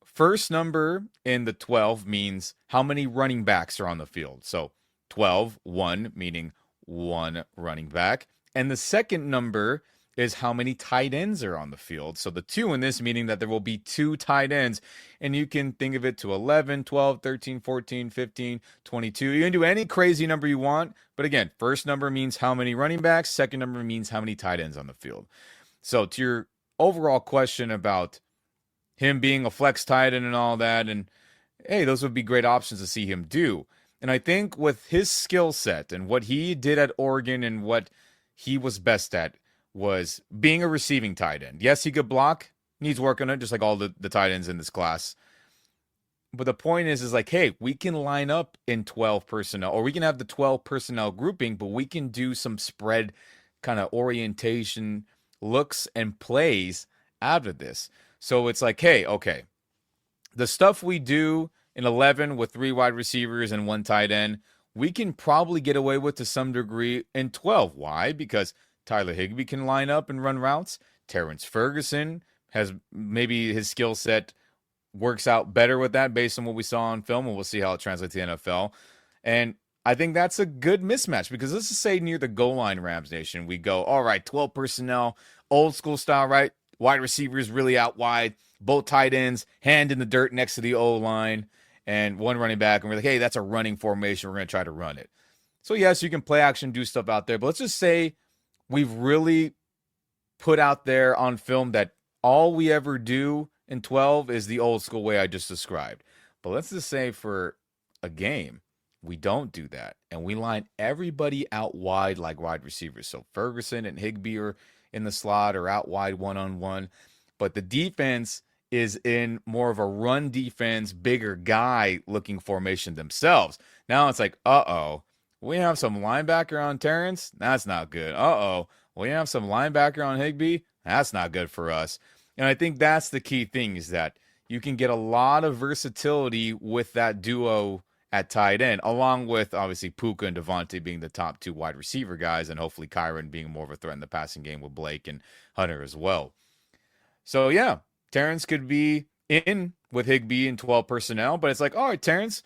first number in the 12 means how many running backs are on the field. So 12, 1, meaning one running back. And the second number is how many tight ends are on the field. So the 2 in this meaning that there will be 2 tight ends, and you can think of it to 11, 12, 13, 14, 15, 22. You can do any crazy number you want, but again, first number means how many running backs, second number means how many tight ends on the field. So to your overall question about him being a flex tight end and all that, and hey, those would be great options to see him do. And I think with his skill set and what he did at Oregon and what he was best at, was being a receiving tight end. Yes, he could block, needs work on it, just like all the tight ends in this class. But the point is like, hey, we can line up in 12 personnel, or we can have the 12 personnel grouping, but we can do some spread kind of orientation looks and plays out of this. So it's like, hey, okay, the stuff we do in 11 with 3 wide receivers and 1 tight end, we can probably get away with to some degree in 12. Why? Because Tyler Higbee can line up and run routes. Terrence Ferguson has maybe his skill set works out better with that based on what we saw on film, and we'll see how it translates to the NFL. And I think that's a good mismatch because let's just say near the goal line, Rams Nation, we go, all right, 12 personnel, old school style, right? Wide receivers really out wide, both tight ends, hand in the dirt next to the O-line, and 1 running back. And we're like, hey, that's a running formation. We're going to try to run it. So, yes, you can play action, do stuff out there, but let's just say we've really put out there on film that all we ever do in 12 is the old school way I just described. But let's just say for a game, we don't do that. And we line everybody out wide like wide receivers. So Ferguson and Higbee are in the slot or out wide one-on-one. But the defense is in more of a run defense, bigger guy looking formation themselves. Now it's like, we have some linebacker on Terrence. That's not good. We have some linebacker on Higbee. That's not good for us. And I think that's the key thing is that you can get a lot of versatility with that duo at tight end, along with obviously Puka and Devontae being the top 2 wide receiver guys, and hopefully Kyren being more of a threat in the passing game with Blake and Hunter as well. So yeah, Terrence could be in with Higbee in 12 personnel, but it's like, all right, Terrence,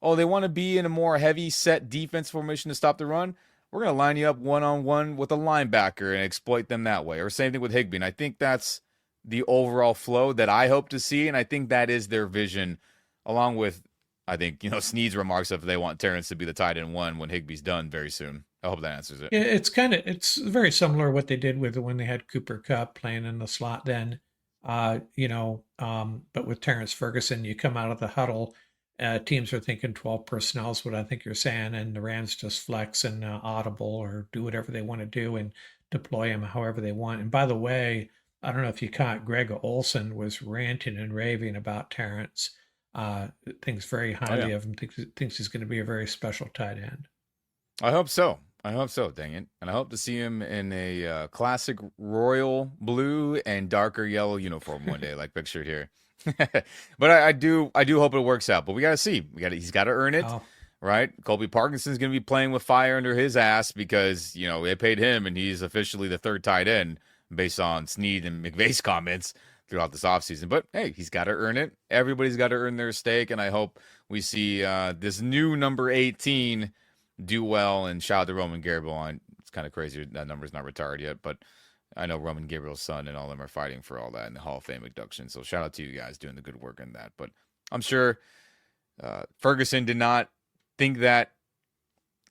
they want to be in a more heavy set defense formation to stop the run. We're going to line you up one-on-one with a linebacker and exploit them that way. Or same thing with Higbee. And I think that's the overall flow that I hope to see, and I think that is their vision, along with, I think, Snead's remarks of they want Terrence to be the tight end 1 when Higbee's done very soon. I hope that answers it. It's very similar to what they did with when they had Cooper Kupp playing in the slot then, but with Terrence Ferguson, you come out of the huddle, teams are thinking 12 personnel is what I think you're saying, and the Rams just flex and audible or do whatever they want to do and deploy them however they want. And by the way, I don't know if you caught, Greg Olson was ranting and raving about Terrence. Thinks very highly of him, thinks he's going to be a very special tight end. I hope so, dang it. And I hope to see him in a classic royal blue and darker yellow uniform one day, like pictured here. But I do hope it works out. But we got to see. He's got to earn it, right? Colby Parkinson's going to be playing with fire under his ass because, they paid him and he's officially the 3rd tight end based on Snead and McVay's comments throughout this offseason. But, hey, he's got to earn it. Everybody's got to earn their stake, and I hope we see this new number 18 do well, and shout out to Roman Gabriel. It's kind of crazy that number's not retired yet, but I know Roman Gabriel's son and all of them are fighting for all that in the Hall of Fame induction. So shout out to you guys doing the good work in that. But I'm sure Ferguson did not think that,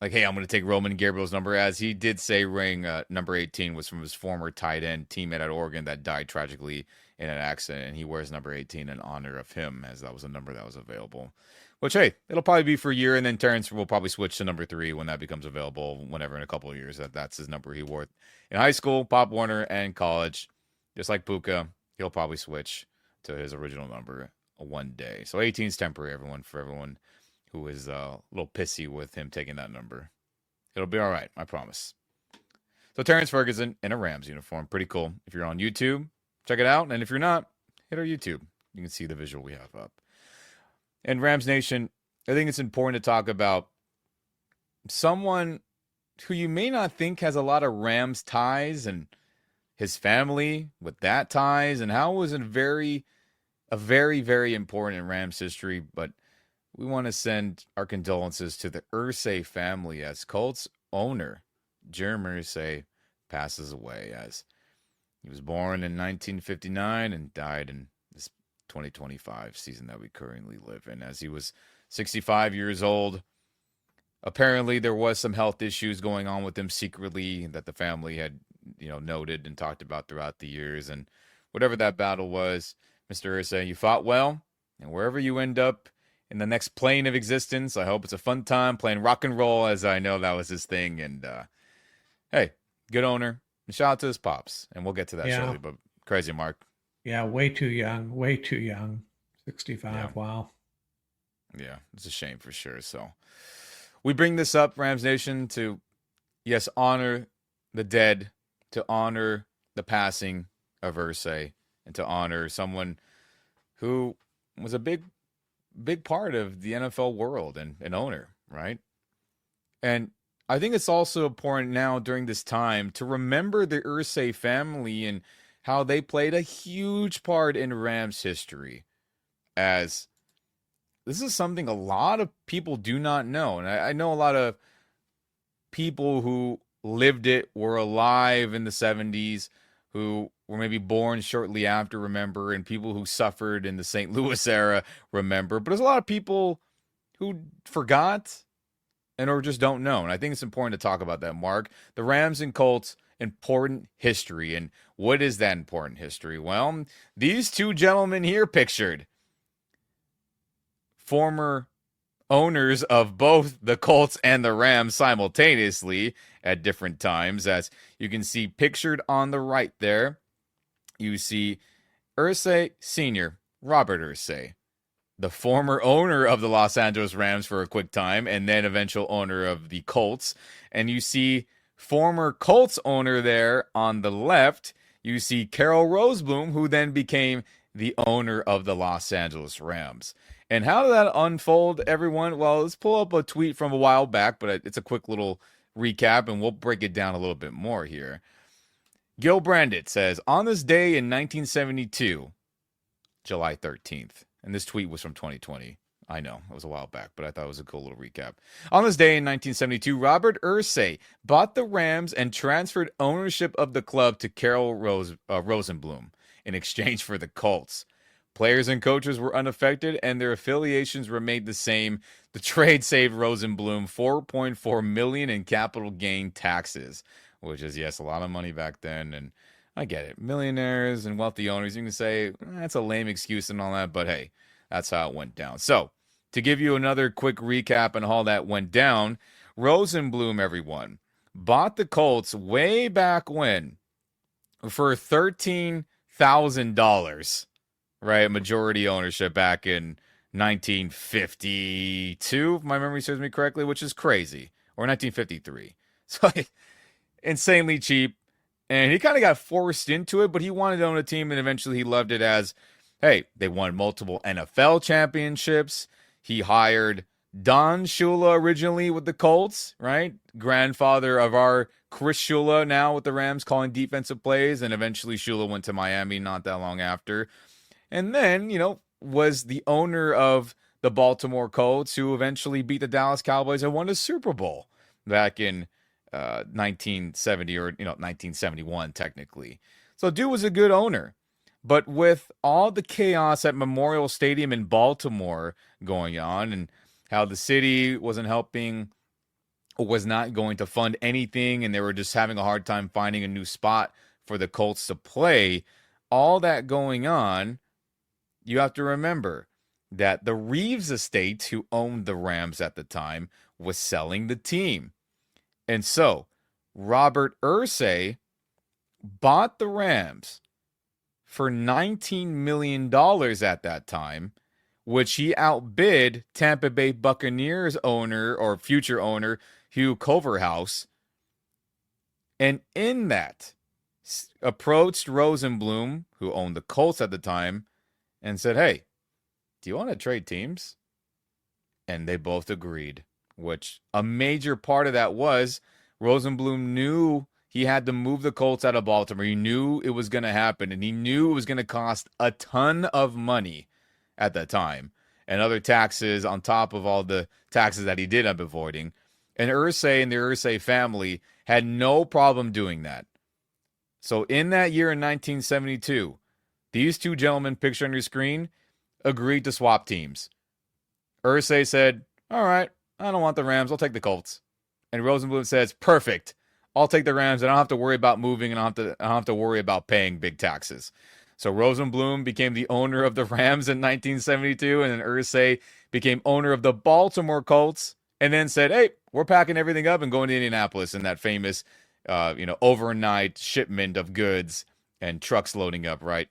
like, hey, I'm going to take Roman Gabriel's number, as he did say ring number 18 was from his former tight end teammate at Oregon that died tragically in an accident, and he wears number 18 in honor of him, as that was a number that was available. Which, hey, it'll probably be for a year, and then Terrence will probably switch to number 3 when that becomes available, whenever in a couple of years. That's his number he wore in high school, Pop Warner, and college. Just like Puka, he'll probably switch to his original number one day. So 18 is temporary, for everyone who is a little pissy with him taking that number. It'll be all right, I promise. So Terrence Ferguson in a Rams uniform. Pretty cool. If you're on YouTube, check it out. And if you're not, hit our YouTube. You can see the visual we have up. And Rams Nation, I think it's important to talk about someone who you may not think has a lot of Rams ties, and his family with that ties, and how it was a very, very important in Rams history. But we want to send our condolences to the Irsay family as Colts owner Jeremy Irsay passes away, as he was born in 1959 and died in this 2025 season that we currently live in, as he was 65 years old. Apparently there was some health issues going on with him secretly that the family had, noted and talked about throughout the years. And whatever that battle was, Mr. Irsay, you fought well, and wherever you end up in the next plane of existence, I hope it's a fun time playing rock and roll, as I know that was his thing. And hey, good owner. And shout out to his pops, and we'll get to that shortly. But crazy, Mark. Yeah, way too young. 65. Yeah. Wow. Yeah, it's a shame for sure. So we bring this up, Rams Nation, to, yes, honor the dead, to honor the passing of Irsay, and to honor someone who was a big part of the NFL world and an owner, right? And I think it's also important now during this time to remember the Irsay family and how they played a huge part in Rams history, as this is something a lot of people do not know. And I know a lot of people who lived it, were alive in the 70s, who were maybe born shortly after remember, and people who suffered in the St. Louis era remember. But there's a lot of people who forgot and or just don't know. And I think it's important to talk about that, Mark. The Rams and Colts, important history. And what is that important history? Well, these two gentlemen here pictured, former owners of both the Colts and the Rams simultaneously at different times. As you can see pictured on the right there, you see Irsay Sr., Robert Irsay, the former owner of the Los Angeles Rams for a quick time, and then eventual owner of the Colts. And you see former Colts owner there on the left. You see Carol Rosebloom, who then became the owner of the Los Angeles Rams. And how did that unfold, everyone? Well, let's pull up a tweet from a while back, but it's a quick little recap, and we'll break it down a little bit more here. Gil Brandit says, on this day in 1972, July 13th, and this tweet was from 2020. I know, it was a while back, but I thought it was a cool little recap. On this day in 1972, Robert Irsay bought the Rams and transferred ownership of the club to Carol Rosenblum in exchange for the Colts. Players and coaches were unaffected, and their affiliations remained the same. The trade saved Rosenblum $4.4 million in capital gain taxes, which is, yes, a lot of money back then, and I get it. Millionaires and wealthy owners, you can say, that's a lame excuse and all that, but hey, that's how it went down. So, to give you another quick recap on how that went down, Rosenblum, everyone, bought the Colts way back when for $13,000, right? Majority ownership back in 1952, if my memory serves me correctly, which is crazy, or 1953. So, insanely cheap. And he kind of got forced into it, but he wanted to own a team, and eventually he loved it as, hey, they won multiple NFL championships. He hired Don Shula originally with the Colts, right? Grandfather of our Chris Shula now with the Rams calling defensive plays, and eventually Shula went to Miami not that long after. And then, was the owner of the Baltimore Colts, who eventually beat the Dallas Cowboys and won a Super Bowl back in 1970 or 1971 technically. So dude was a good owner. But with all the chaos at Memorial Stadium in Baltimore going on, and how the city wasn't helping, or was not going to fund anything, and they were just having a hard time finding a new spot for the Colts to play, all that going on, you have to remember that the Reeves estate, who owned the Rams at the time, was selling the team. And so Robert Irsay bought the Rams for $19 million at that time, which he outbid Tampa Bay Buccaneers owner or future owner Hugh Culverhouse. And in that, approached Rosenblum, who owned the Colts at the time, and said, hey, do you want to trade teams? And they both agreed, which a major part of that was Rosenblum knew he had to move the Colts out of Baltimore. He knew it was going to happen, and he knew it was going to cost a ton of money at that time, and other taxes on top of all the taxes that he did end up avoiding. And Irsay and the Irsay family had no problem doing that. So in that year in 1972, these two gentlemen pictured on your screen agreed to swap teams. Irsay said, all right, I don't want the Rams. I'll take the Colts. And Rosenblum says, perfect. I'll take the Rams. I don't have to worry about moving, and I don't have to worry about paying big taxes. So Rosenblum became the owner of the Rams in 1972, and then Irsay became owner of the Baltimore Colts, and then said, hey, we're packing everything up and going to Indianapolis in that famous, overnight shipment of goods and trucks loading up, right,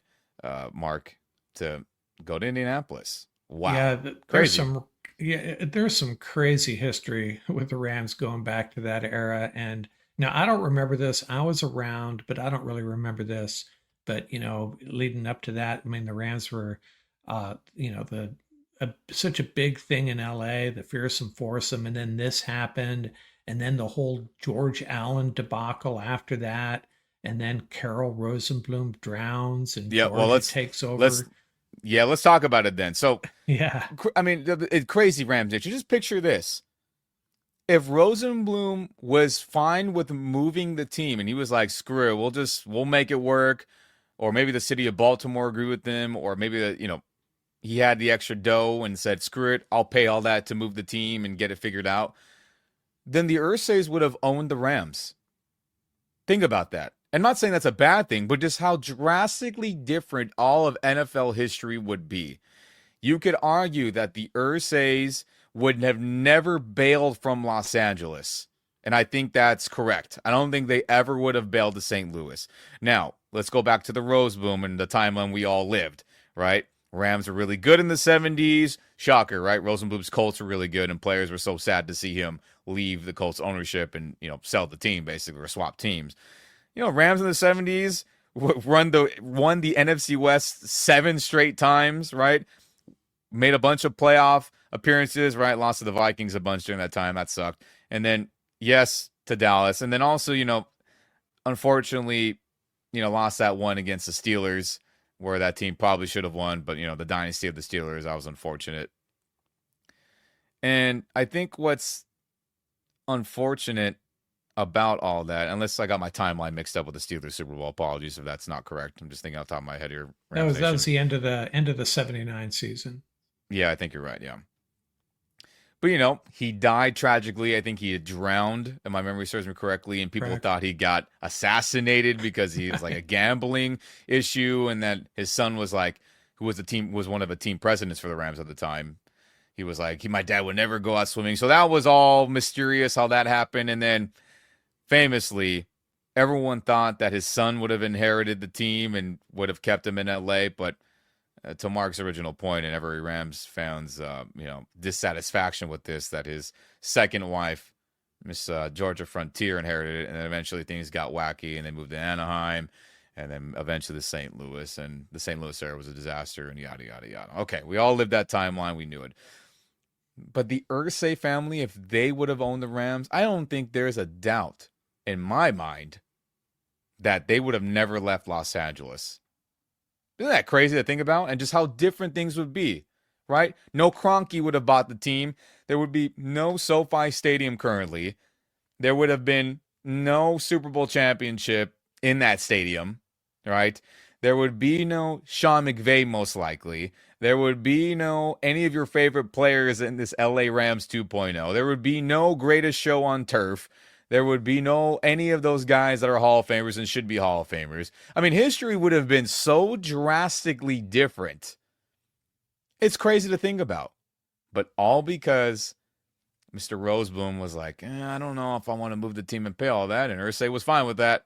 Mark, to go to Indianapolis. Wow. Yeah, crazy. There's some crazy history with the Rams going back to that era. And now I don't remember this. I was around, but I don't really remember this. But, leading up to that, I mean, the Rams were, such a big thing in LA, the fearsome foursome. And then this happened. And then the whole George Allen debacle after that. And then Carol Rosenblum drowns and George takes over. Let's talk about it then. So, yeah, I mean, it's crazy Rams. You just picture this. If Rosenblum was fine with moving the team and he was like, screw it, we'll make it work. Or maybe the city of Baltimore agreed with him, or maybe, he had the extra dough and said, screw it, I'll pay all that to move the team and get it figured out. Then the Irsays would have owned the Rams. Think about that. I'm not saying that's a bad thing, but just how drastically different all of NFL history would be. You could argue that the Irsays would have never bailed from Los Angeles. And I think that's correct. I don't think they ever would have bailed to St. Louis. Now, let's go back to the Rose Boom and the timeline we all lived, right? Rams were really good in the 70s. Shocker, right? Rosenblum's Colts were really good, and players were so sad to see him leave the Colts ownership and, sell the team, basically, or swap teams. Rams in the 70s won the NFC West 7 straight times, right? Made a bunch of playoff appearances, right? Lost to the Vikings a bunch during that time. That sucked. And then, yes, to Dallas. And then also, unfortunately, lost that one against the Steelers where that team probably should have won. But, the dynasty of the Steelers, that was unfortunate. And I think what's unfortunate about all that, unless I got my timeline mixed up with the Steelers Super Bowl, apologies if that's not correct. I'm just thinking off the top of my head here. That was the end of the 79 season. Yeah, I think you're right. Yeah. But, he died tragically. I think he had drowned, if my memory serves me correctly, and people thought he got assassinated because he was like a gambling issue, and that his son was like, who was one of the team presidents for the Rams at the time. He was like, my dad would never go out swimming. So that was all mysterious how that happened. And then famously, everyone thought that his son would have inherited the team and would have kept him in LA, but to Mark's original point, and every Rams fan's dissatisfaction with this, that his second wife, Miss Georgia Frontier, inherited it, and then eventually things got wacky, and they moved to Anaheim, and then eventually to St. Louis, and the St. Louis era was a disaster, and yada, yada, yada. Okay, we all lived that timeline. We knew it. But the Irsay family, if they would have owned the Rams, I don't think there's a doubt in my mind that they would have never left Los Angeles. Isn't that crazy to think about? And just how different things would be, right? No Kroenke would have bought the team. There would be no SoFi Stadium currently. There would have been no Super Bowl championship in that stadium, right? There would be no Sean McVay, most likely. There would be no any of your favorite players in this LA Rams 2.0. There would be no greatest show on turf. There would be no any of those guys that are Hall of Famers and should be Hall of Famers. I mean, history would have been so drastically different. It's crazy to think about. But all because Mr. Roseboom was like, I don't know if I want to move the team and pay all that. And Irsay was fine with that.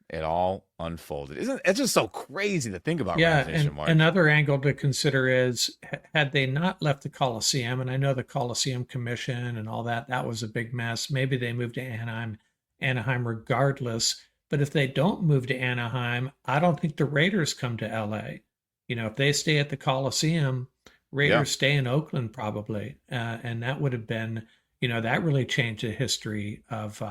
It all unfolded. It's just so crazy to think about. Yeah, and another angle to consider is, had they not left the Coliseum, and I know the Coliseum Commission and all that, that was a big mess. Maybe they moved to Anaheim regardless. But if they don't move to Anaheim, I don't think the Raiders come to LA. If they stay at the Coliseum, Raiders stay in Oakland probably. And that would have been, that really changed the history of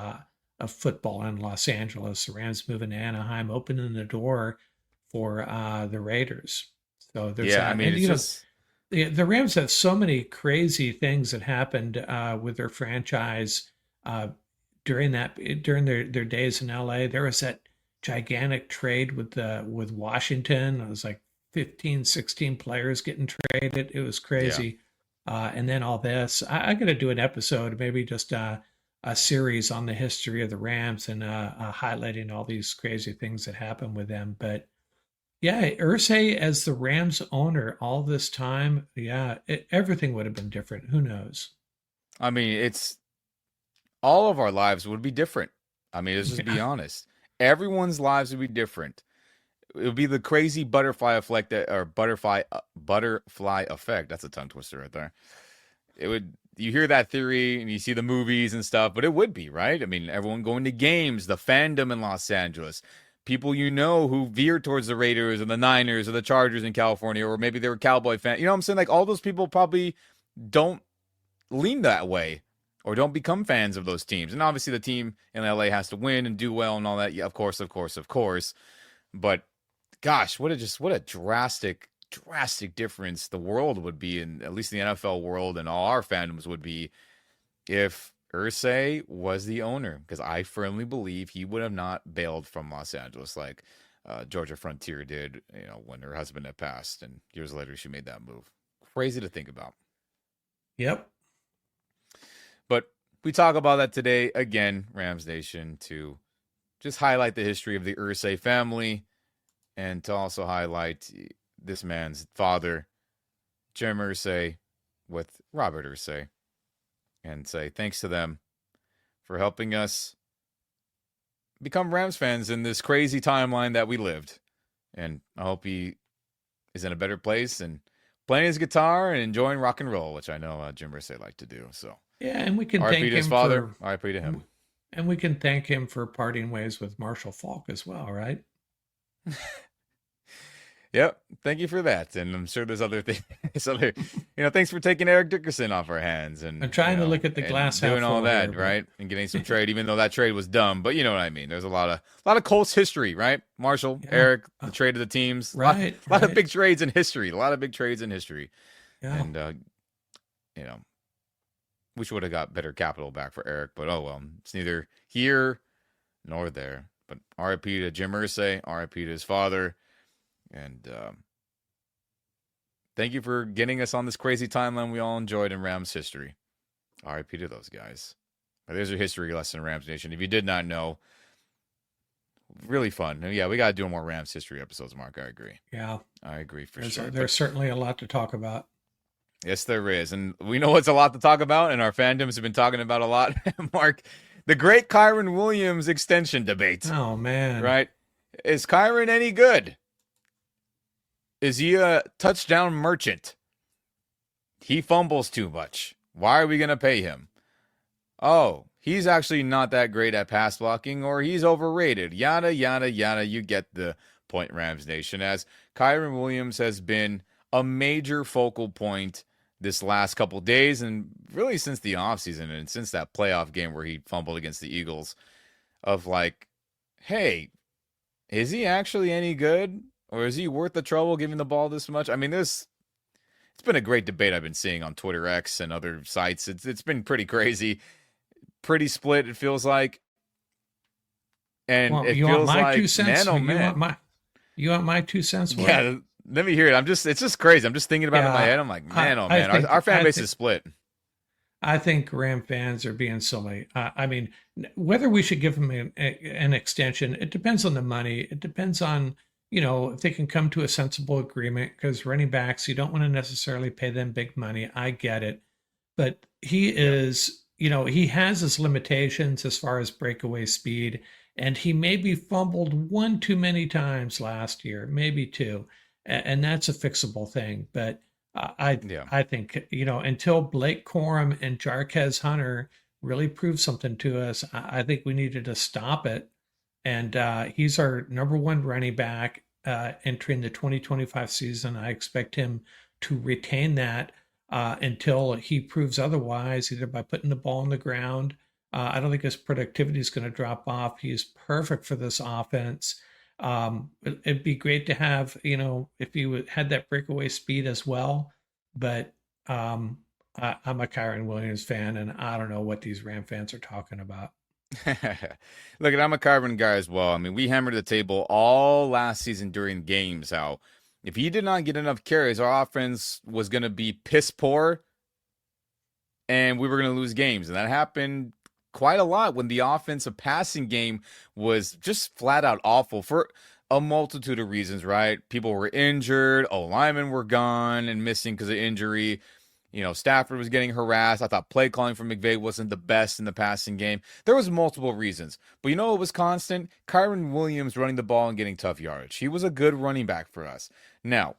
football in Los Angeles. The Rams moving to Anaheim, opening the door for the Raiders. So there's the Rams have so many crazy things that happened with their franchise during their days in LA. There was that gigantic trade with Washington. It was like 15, 16 players getting traded. It was crazy. Yeah. And then all this. I'm going to do an episode, maybe just a series on the history of the Rams and highlighting all these crazy things that happened with them. But yeah, Irsay as the Rams owner all this time, everything would have been different. Who knows? I mean, it's all of our lives would be different. I mean, let's just be honest. Everyone's lives would be different. It would be the crazy butterfly effect, butterfly effect. That's a tongue twister right there. It would. You hear that theory and you see the movies and stuff, but it would be, right? I mean, everyone going to games, the fandom in Los Angeles, people who veer towards the Raiders or the Niners or the Chargers in California, or maybe they were Cowboy fans. You know what I'm saying? Like, all those people probably don't lean that way or don't become fans of those teams. And obviously the team in LA has to win and do well and all that. Yeah, of course. But gosh, what a drastic difference the world would be, in at least the NFL world and all our fandoms would be, if Irsay was the owner, because I firmly believe he would have not bailed from Los Angeles like Georgia Frontier did, when her husband had passed, and years later she made that move. Crazy to think about. Yep. But we talk about that today again, Rams Nation, to just highlight the history of the Irsay family and to also highlight this man's father, Jim Irsay, with Robert Irsay, and say thanks to them for helping us become Rams fans in this crazy timeline that we lived. And I hope he is in a better place and playing his guitar and enjoying rock and roll, which I know Jim Irsay liked to do. So yeah, and we can RIP thank to his him father, for RIP to him. And we can thank him for parting ways with Marshall Faulk as well, right? Yep. Thank you for that. And I'm sure there's other things. Thanks for taking Eric Dickerson off our hands. And I'm trying to look at the glass half doing all full that, here, right? And getting some trade, even though that trade was dumb. But you know what I mean. There's a lot of Colts history, right? Marshall, Eric, the trade of the teams. Right. A lot of big trades in history. Yeah. And we should have got better capital back for Eric, but oh well. It's neither here nor there. But RIP to Jim Irsay, RIP to his father. And thank you for getting us on this crazy timeline we all enjoyed in Rams history. RIP to those guys. But there's a history lesson, Rams Nation. If you did not know, really fun. And yeah, we got to do more Rams history episodes, Mark. I agree. Yeah. I agree for sure. There's certainly a lot to talk about. Yes, there is. And we know it's a lot to talk about, and our fandoms have been talking about a lot. Mark, the great Kyren Williams extension debate. Oh, man. Right? Is Kyren any good? Is he a touchdown merchant? He fumbles too much. Why are we going to pay him? Oh, he's actually not that great at pass blocking, or he's overrated. Yada, yada, yada. You get the point, Rams Nation, as Kyren Williams has been a major focal point this last couple days, and really since the offseason and since that playoff game where he fumbled against the Eagles, of like, hey, is he actually any good? Or is he worth the trouble giving the ball this much? I mean, it's been a great debate I've been seeing on Twitter X and other sites. It's been pretty crazy, pretty split, it feels like. And it feels like, man, oh man. You want my 2 cents? Yeah, let me hear it. It's just crazy. I'm just thinking about it in my head. I'm like, man, oh man, our fan base is split. I think Ram fans are being silly. I mean, whether we should give them an extension, it depends on the money. It depends on, if they can come to a sensible agreement, because running backs, you don't want to necessarily pay them big money. I get it. But he is, he has his limitations as far as breakaway speed, and he maybe fumbled one too many times last year, maybe two. And that's a fixable thing. But I think, until Blake Corum and Jarquez Hunter really prove something to us, I think we needed to stop it. And he's our number one running back entering the 2025 season. I expect him to retain that until he proves otherwise, either by putting the ball on the ground. I don't think his productivity is going to drop off. He's perfect for this offense. It'd be great to have, if he had that breakaway speed as well. But I'm a Kyren Williams fan, and I don't know what these Ram fans are talking about. Look, I'm a Kyren guy as well. I mean, we hammered the table all last season during games how if he did not get enough carries, our offense was going to be piss poor and we were going to lose games. And that happened quite a lot when the offensive passing game was just flat out awful for a multitude of reasons, right? People were injured, linemen were gone and missing because of injury. Stafford was getting harassed. I thought play calling from McVay wasn't the best in the passing game. There was multiple reasons. But what was constant? Kyren Williams running the ball and getting tough yardage. He was a good running back for us. Now,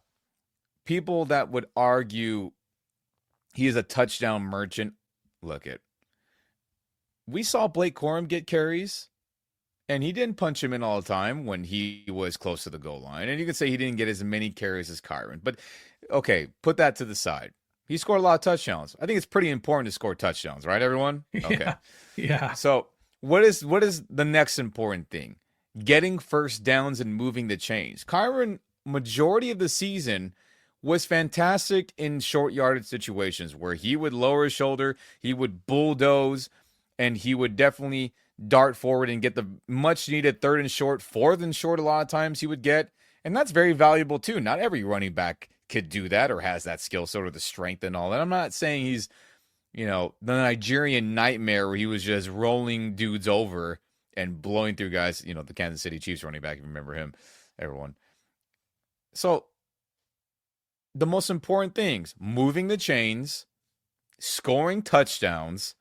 people that would argue he is a touchdown merchant, we saw Blake Corum get carries, and he didn't punch him in all the time when he was close to the goal line. And you could say he didn't get as many carries as Kyren. But, okay, put that to the side. He scored a lot of touchdowns. I think it's pretty important to score touchdowns, right, everyone? Okay. Yeah. So what is the next important thing? Getting first downs and moving the chains. Kyren, majority of the season, was fantastic in short yardage situations where he would lower his shoulder, he would bulldoze, and he would definitely dart forward and get the much needed third and short, fourth and short a lot of times he would get. And that's very valuable too. Not every running back could do that or has that skill set or the strength and all that. I'm not saying he's, the Nigerian nightmare where he was just rolling dudes over and blowing through guys, the Kansas City Chiefs running back, if you remember him, everyone. So the most important things, moving the chains, scoring touchdowns,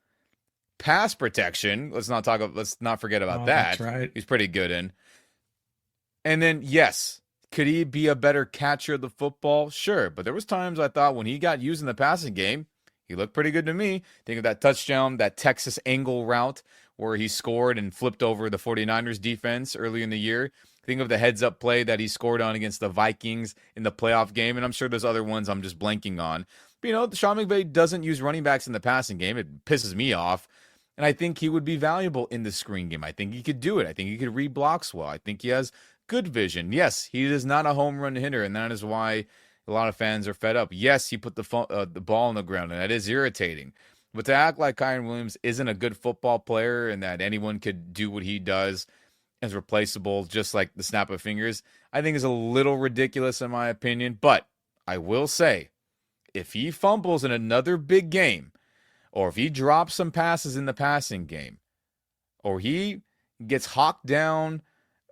pass protection. Let's not forget about that. That's right. He's pretty good in. And then, yes, could he be a better catcher of the football? Sure. But there was times I thought when he got used in the passing game, he looked pretty good to me. Think of that touchdown, that Texas angle route where he scored and flipped over the 49ers defense early in the year. Think of the heads-up play that he scored on against the Vikings in the playoff game, and I'm sure there's other ones I'm just blanking on. But, Sean McVay doesn't use running backs in the passing game. It pisses me off, and I think he would be valuable in the screen game. I think he could do it. I think he could read blocks well. I think he has good vision. Yes, he is not a home run hitter, and that is why a lot of fans are fed up. Yes, he put the ball on the ground, and that is irritating. But to act like Kyren Williams isn't a good football player and that anyone could do what he does as replaceable just like the snap of fingers, I think is a little ridiculous in my opinion. But I will say, if he fumbles in another big game, or if he drops some passes in the passing game, or he gets hawked down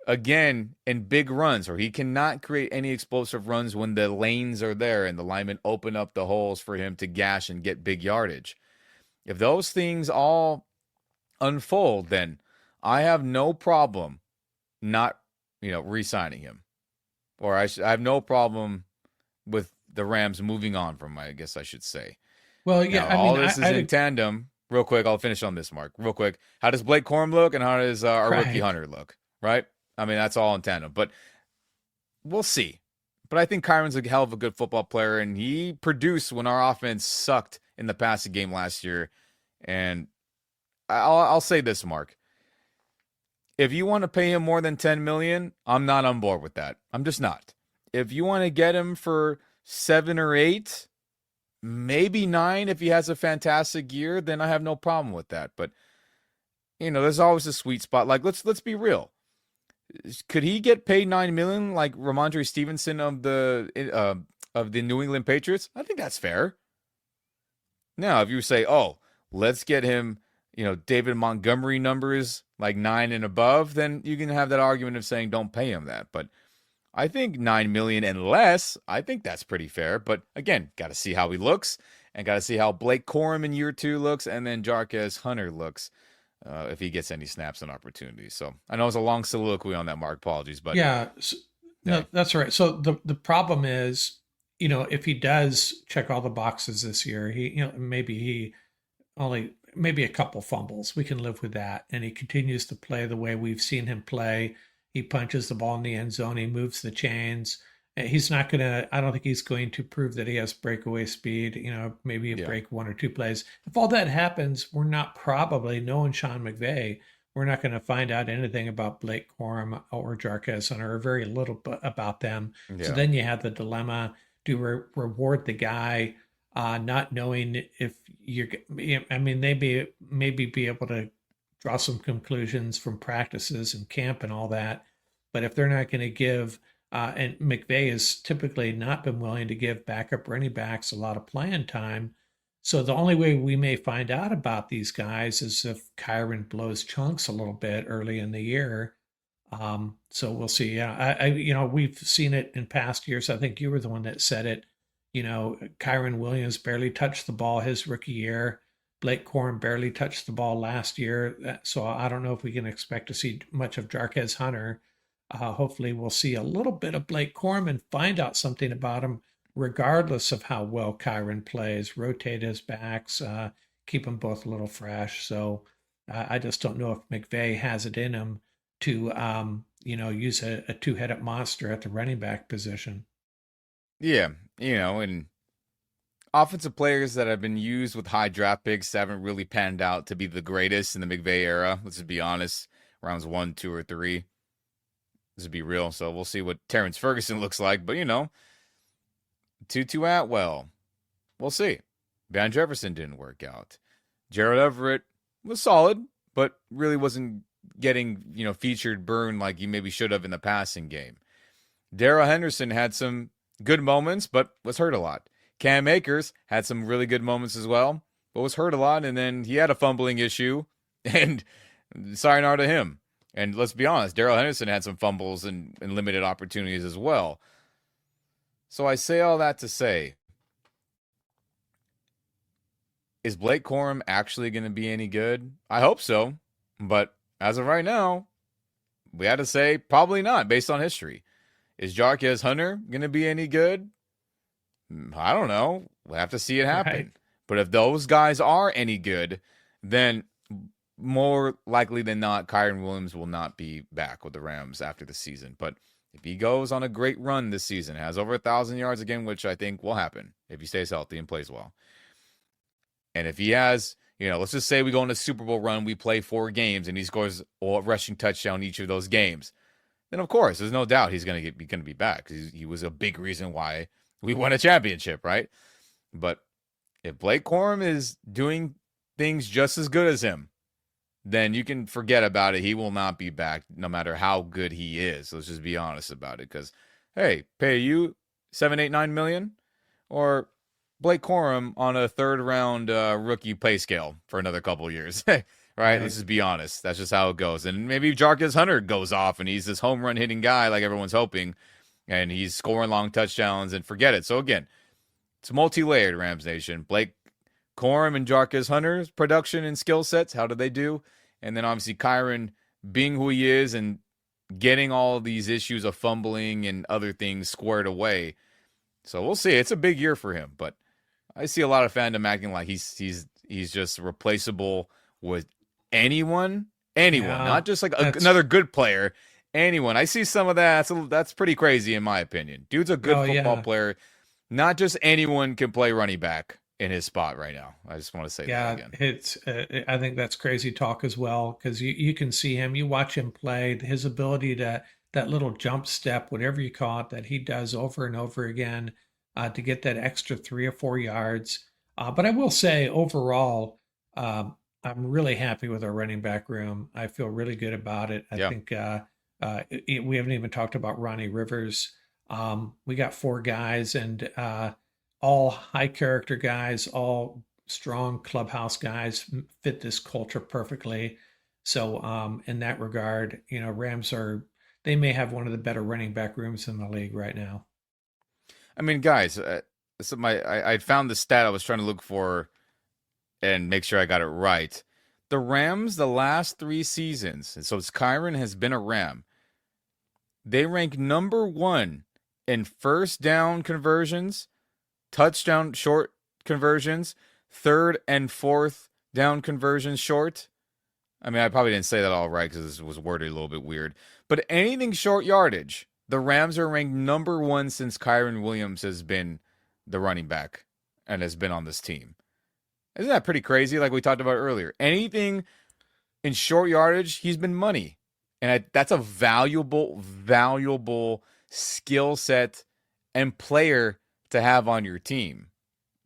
again in big runs, or he cannot create any explosive runs when the lanes are there and the linemen open up the holes for him to gash and get big yardage. If those things all unfold, then I have no problem not, re-signing him. Or I have no problem with the Rams moving on from him, I guess I should say. Well, yeah, now, all this is in tandem. Real quick, I'll finish on this, Mark. Real quick. How does Blake Corum look and how does our rookie Hunter look? Right? I mean, that's all in tandem. But we'll see. But I think Kyron's a hell of a good football player, and he produced when our offense sucked in the passing game last year. And I'll say this, Mark. If you want to pay him more than $10 million, I'm not on board with that. I'm just not. If you want to get him for 7 or 8, maybe 9 if he has a fantastic year, then I have no problem with that. But there's always a sweet spot. Like let's be real. Could he get paid $9 million like Ramondre Stevenson of the New England Patriots? I think that's fair. Now, if you say, "Oh, let's get him, David Montgomery numbers like 9 and above," then you can have that argument of saying don't pay him that. But I think $9 million and less, I think that's pretty fair. But again, got to see how he looks and got to see how Blake Corum in year 2 looks and then Jarquez Hunter looks if he gets any snaps and opportunities. So I know it's a long soliloquy on that, Mark. Apologies. But yeah, no, that's right. So the problem is, if he does check all the boxes this year, maybe a couple fumbles. We can live with that. And he continues to play the way we've seen him play. He punches the ball in the end zone. He moves the chains. He's not going to, I don't think he's going to prove that he has breakaway speed, maybe break 1 or 2 plays. If all that happens, we're not probably, knowing Sean McVay, we're not going to find out anything about Blake Corum or Jarquez Hunter, or very little about them. Yeah. So then you have the dilemma, do reward the guy, not knowing if maybe be able to draw some conclusions from practices and camp and all that. But if they're not going to give, and McVay has typically not been willing to give backup running backs a lot of playing time. So the only way we may find out about these guys is if Kyren blows chunks a little bit early in the year. So we'll see. Yeah, we've seen it in past years. I think you were the one that said it. Kyren Williams barely touched the ball his rookie year. Blake Corum barely touched the ball last year. So I don't know if we can expect to see much of Jarquez Hunter. Hopefully we'll see a little bit of Blake Corum and find out something about him, regardless of how well Kyren plays. Rotate his backs, keep them both a little fresh. So I just don't know if McVay has it in him to, use a 2-headed monster at the running back position. Yeah, and offensive players that have been used with high draft picks haven't really panned out to be the greatest in the McVay era. Let's just be honest. Rounds 1, 2, or 3. Let's be real. So we'll see what Terrence Ferguson looks like. But, Tutu Atwell. We'll see. Van Jefferson didn't work out. Gerald Everett was solid, but really wasn't getting, featured burn like he maybe should have in the passing game. Darrell Henderson had some good moments, but was hurt a lot. Cam Akers had some really good moments as well, but was hurt a lot. And then he had a fumbling issue, and sayonara to him. And let's be honest, Darrell Henderson had some fumbles and limited opportunities as well. So I say all that to say, is Blake Corum actually going to be any good? I hope so. But as of right now, we had to say probably not based on history. Is Jarquez Hunter going to be any good? I don't know. We'll have to see it happen. Right. But if those guys are any good, then more likely than not, Kyren Williams will not be back with the Rams after the season. But if he goes on a great run this season, has over 1,000 yards again, which I think will happen if he stays healthy and plays well. And if he has, let's just say we go on a Super Bowl run, we play 4 games, and he scores a rushing touchdown each of those games, then of course, there's no doubt he's going to be back. He was a big reason why we won a championship, right? But if Blake Corum is doing things just as good as him, then you can forget about it. He will not be back no matter how good he is. Let's just be honest about it. Because, hey, pay you $7, $8, $9 million, or Blake Corum on a 3rd-round rookie pay scale for another couple of years. Right? Let's just be honest. That's just how it goes. And maybe Jarquez Hunter goes off and he's this home run hitting guy like everyone's hoping, and he's scoring long touchdowns, and forget it. So again, it's multi-layered, Rams Nation. Blake Corum and Jarquez Hunter's production and skill sets, how do they do? And then obviously Kyren being who he is and getting all of these issues of fumbling and other things squared away. So we'll see. It's a big year for him, but I see a lot of fandom acting like he's just replaceable with anyone, not just like another good player, anyone. I see some of that. That's pretty crazy in my opinion. Dude's a good football player. Not just anyone can play running back in his spot right now. I just want to say that again. It's I think that's crazy talk as well, because you can see him, you watch him play, his ability to, that little jump step, whatever you call it, that he does over and over again to get that extra 3 or 4 yards. But I will say overall, I'm really happy with our running back room. I feel really good about it. I think we haven't even talked about Ronnie Rivers. We got 4 guys, and all high character guys, all strong clubhouse guys, fit this culture perfectly. So in that regard, Rams they may have one of the better running back rooms in the league right now. I mean, guys, I found the stat I was trying to look for and make sure I got it right. The Rams, the last 3 seasons, and so Kyren has been a Ram, they rank number 1 in first down conversions, touchdown short conversions, 3rd and 4th down conversions short. I mean, I probably didn't say that all right because it was worded a little bit weird. But anything short yardage, the Rams are ranked number 1 since Kyren Williams has been the running back and has been on this team. Isn't that pretty crazy? Like we talked about earlier. Anything in short yardage, he's been money. And that's a valuable skill set and player to have on your team.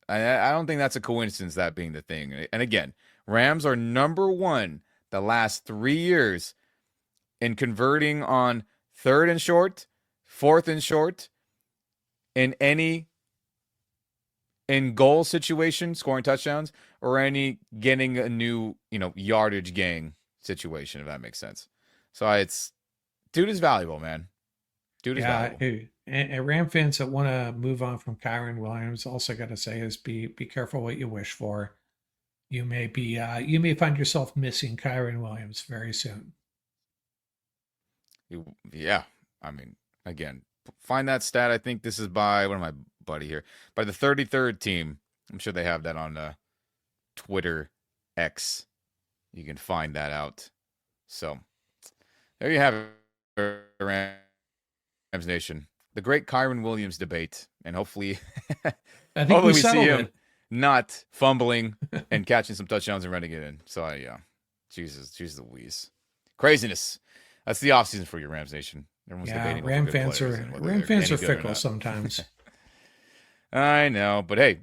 I don't think that's a coincidence, that being the thing. And again, Rams are number 1 the last 3 years in converting on 3rd and short, 4th and short, in goal situation, scoring touchdowns, or any getting a new, yardage gang situation, if that makes sense. So dude is valuable, man. Dude is valuable. And Ram fans that want to move on from Kyren Williams, also got to say is be careful what you wish for. You may find yourself missing Kyren Williams very soon. Yeah, I mean, again, find that stat. I think this is by, what am I, buddy here? By the 33rd team. I'm sure they have that on Twitter X. You can find that out. So there you have it, Rams Nation. The great Kyren Williams debate, and hopefully, we see him not fumbling and catching some touchdowns and running it in. So Jesus Louise, craziness. That's the offseason for your Rams Nation. Everyone's debating. Ram fans are fickle sometimes. I know, but hey,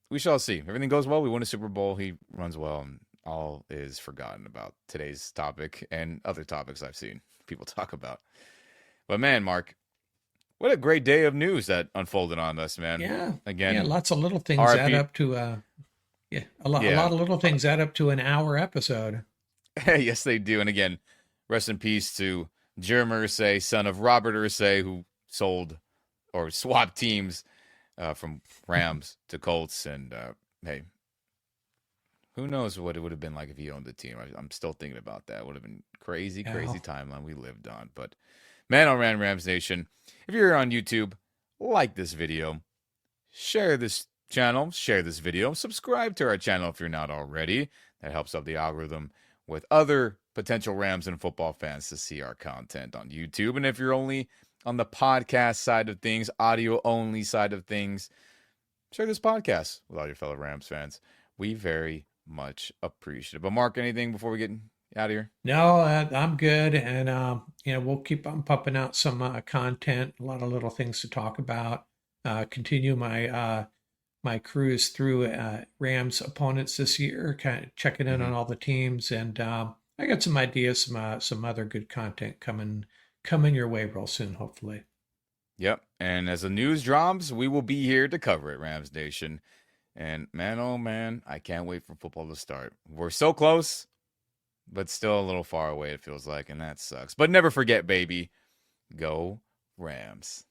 we shall see. Everything goes well. We win a Super Bowl. He runs well, and all is forgotten about today's topic and other topics I've seen people talk about. But man, Mark, what a great day of news that unfolded on us, man. Yeah. Again, yeah, lots of little things add up to a lot of little things add up to an hour episode. Yes, they do. And again, rest in peace to Jeremy Irsay, son of Robert Irsay, who sold or swapped teams from Rams to Colts. And hey, who knows what it would have been like if he owned the team. I'm still thinking about that. It would have been crazy timeline we lived on. But man, oh man, Rams Nation, if you're on YouTube, like this video, share this channel, share this video, subscribe to our channel if you're not already. That helps out the algorithm with other potential Rams and football fans to see our content on YouTube. And if you're only on the podcast side of things, audio only side of things, share this podcast with all your fellow Rams fans. We very much appreciate it. But Mark, anything before we get out of here? No, I'm good. And, we'll keep on pumping out some content, a lot of little things to talk about. Continue my cruise through Rams opponents this year, kind of checking in on all the teams. And I got some ideas, some other good content coming your way real soon, hopefully. Yep. And as the news drops, we will be here to cover it, Rams Nation. And man, oh man, I can't wait for football to start. We're so close, but still a little far away, it feels like, and that sucks. But never forget, baby, go Rams.